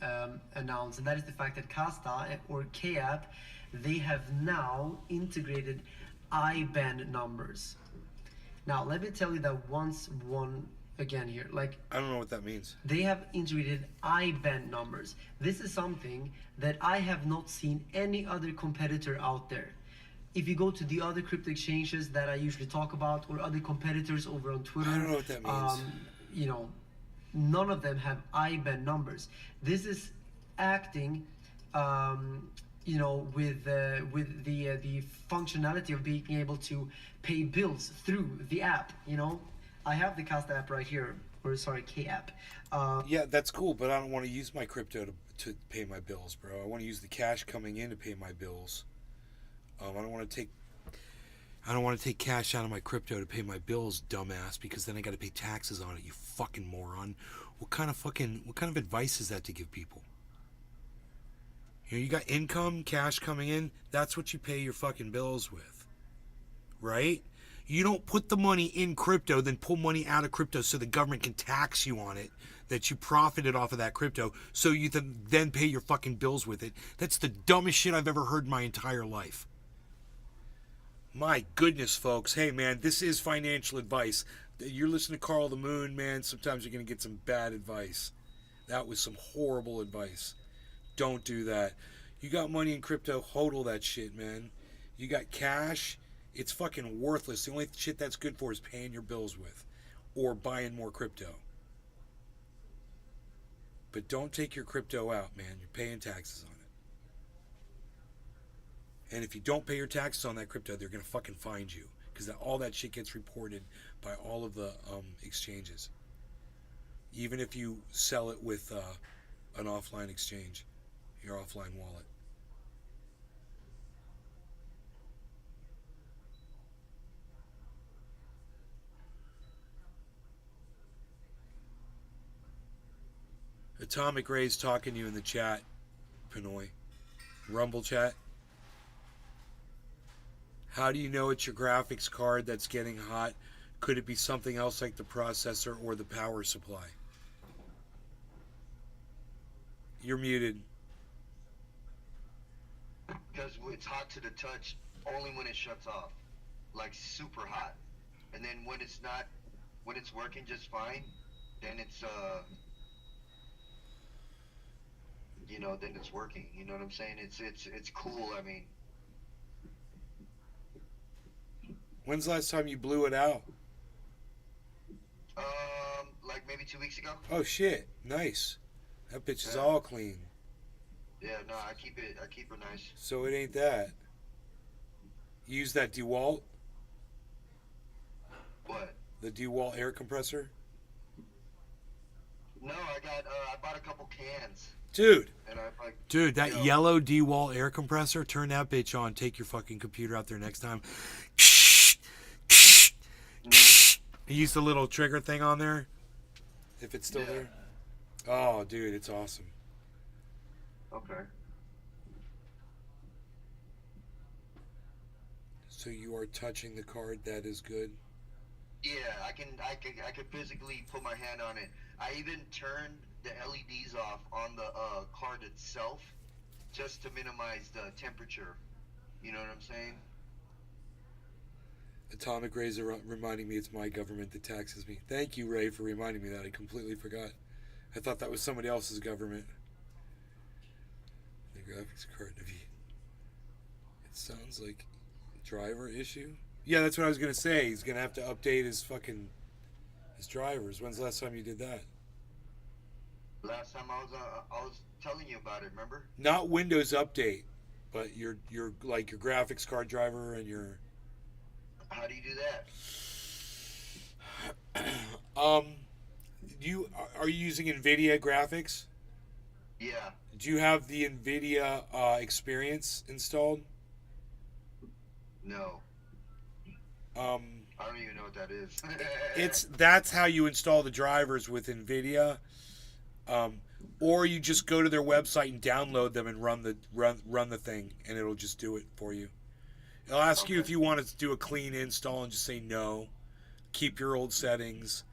announce, and that is the fact that Casta or K-App, they have now integrated IBAN numbers. Now, let me tell you that once again here, like, I don't know what that means. they have integrated IBAN numbers. This is something that I have not seen any other competitor out there. If you go to the other crypto exchanges that I usually talk about, or other competitors over on Twitter, I don't know what that means. You know, none of them have IBAN numbers. This is acting, you know, with the functionality of being able to pay bills through the app. You know, I have the Casta app right here, or sorry, K app. Yeah, that's cool, but I don't want to use my crypto to pay my bills, bro. I want to use the cash coming in to pay my bills. I don't want to take cash out of my crypto to pay my bills, dumbass, because then I got to pay taxes on it. You fucking moron. What kind of advice is that to give people? You know, you got income, cash coming in. That's what you pay your fucking bills with, right? You don't put the money in crypto, then pull money out of crypto so the government can tax you on it, that you profited off of that crypto, so you then pay your fucking bills with it. That's the dumbest shit I've ever heard in my entire life. My goodness, folks. Hey, man, this is financial advice. You're listening to Carl the Moon, man. Sometimes you're going to get some bad advice. That was some horrible advice. Don't do that. You got money in crypto, hodl that shit, man. You got cash, it's fucking worthless. The only shit that's good for is paying your bills with, or buying more crypto. But don't take your crypto out, man. You're paying taxes on it. And if you don't pay your taxes on that crypto, they're going to fucking find you, because all that shit gets reported by all of the exchanges. Even if you sell it with an offline exchange, your offline wallet. Atomic Ray's talking to you in the chat, Pinoy. Rumble chat. How do you know it's your graphics card that's getting hot? Could it be something else like the processor or the power supply? You're muted. Because it's hot to the touch only when it shuts off. Like super hot. And then when it's working just fine, then it's you know, then it's working. You know what I'm saying? It's cool. I mean, When's the last time you blew it out? like maybe 2 weeks ago. Oh shit, nice. That bitch is all clean. Yeah, no, I keep her nice. So it ain't that. You use that DeWalt? What? The DeWalt air compressor? No, I bought a couple cans. Dude. And Dude, that yellow DeWalt air compressor, turn that bitch on. Take your fucking computer out there next time. Use the little trigger thing on there, if it's still there. Oh, dude, it's awesome. Okay. So you are touching the card. That is good. Yeah, I can physically put my hand on it. I even turned the LEDs off on the card itself, just to minimize the temperature. You know what I'm saying? Atomic Ray's reminding me it's my government that taxes me. Thank you, Ray, for reminding me that. I completely forgot. I thought that was somebody else's government. The graphics card. It sounds like driver issue. Yeah, that's what I was gonna say. He's gonna have to update his fucking as drivers. When's the last time you did that? Last time I was telling you about it. Remember? Not Windows Update, but your like your graphics card driver and your. How do you do that? You are you using NVIDIA graphics? Yeah. Do you have the NVIDIA experience installed? No. I don't even know what that is. That's how you install the drivers with NVIDIA. Or you just go to their website and download them and run the thing, and it'll just do it for you. It'll ask you if you want to do a clean install and just say no. Keep your old settings,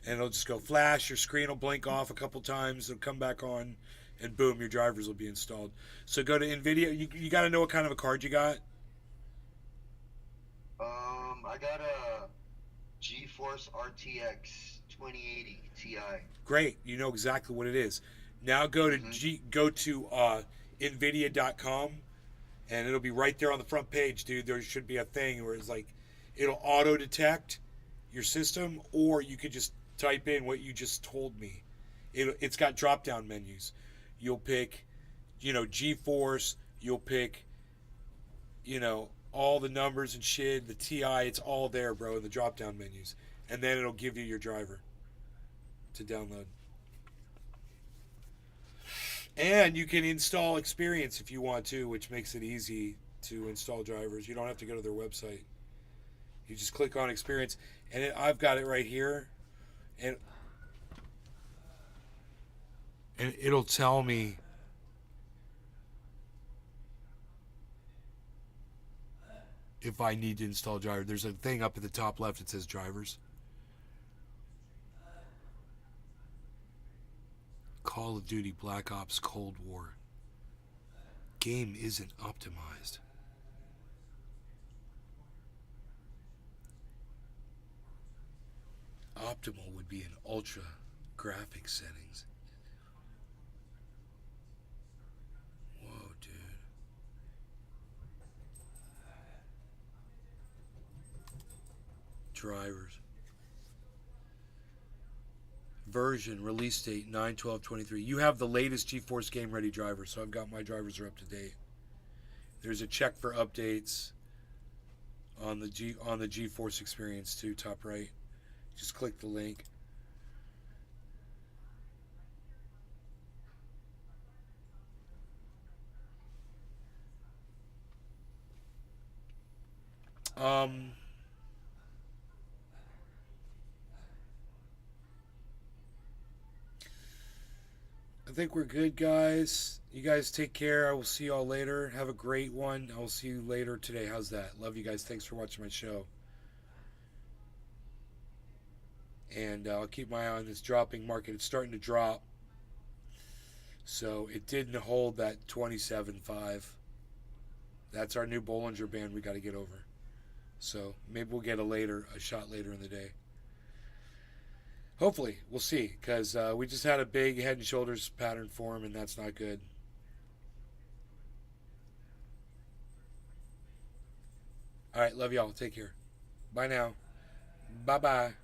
and it'll just go flash. Your screen will blink off a couple times. It'll come back on, and boom, your drivers will be installed. So go to NVIDIA. You got to know what kind of a card you got. I got a GeForce RTX 2080 Ti. Great, you know exactly what it is. Now go to nvidia.com, and it'll be right there on the front page, dude. There should be a thing where it's like it'll auto detect your system, or you could just type in what you just told me. It's got drop down menus. You'll pick, GeForce. You'll pick, all the numbers and shit, the TI. It's all there, bro, in the drop down menus, and then it'll give you your driver to download. And you can install Experience if you want to, which makes it easy to install drivers. You don't have to go to their website. You just click on Experience, and I've got it right here, and it'll tell me if I need to install drivers. There's a thing up at the top left that says drivers. Call of Duty Black Ops Cold War. Game isn't optimized. Optimal would be in ultra graphics settings. Whoa, dude. Drivers. Version, release date 9/12/23. You have the latest GeForce Game Ready driver, so I've got my drivers are up to date. There's a check for updates on the GeForce Experience too, top right. Just click the link. I think we're good, guys. You guys take care. I will see y'all later. Have a great one. I will see you later today. How's that? Love you guys. Thanks for watching my show. And I'll keep my eye on this dropping market. It's starting to drop. So it didn't hold that 27.5. That's our new Bollinger Band we got to get over. So maybe we'll get a shot later in the day. Hopefully, we'll see, because we just had a big head and shoulders pattern form, and that's not good. All right, love y'all. Take care. Bye now. Bye-bye.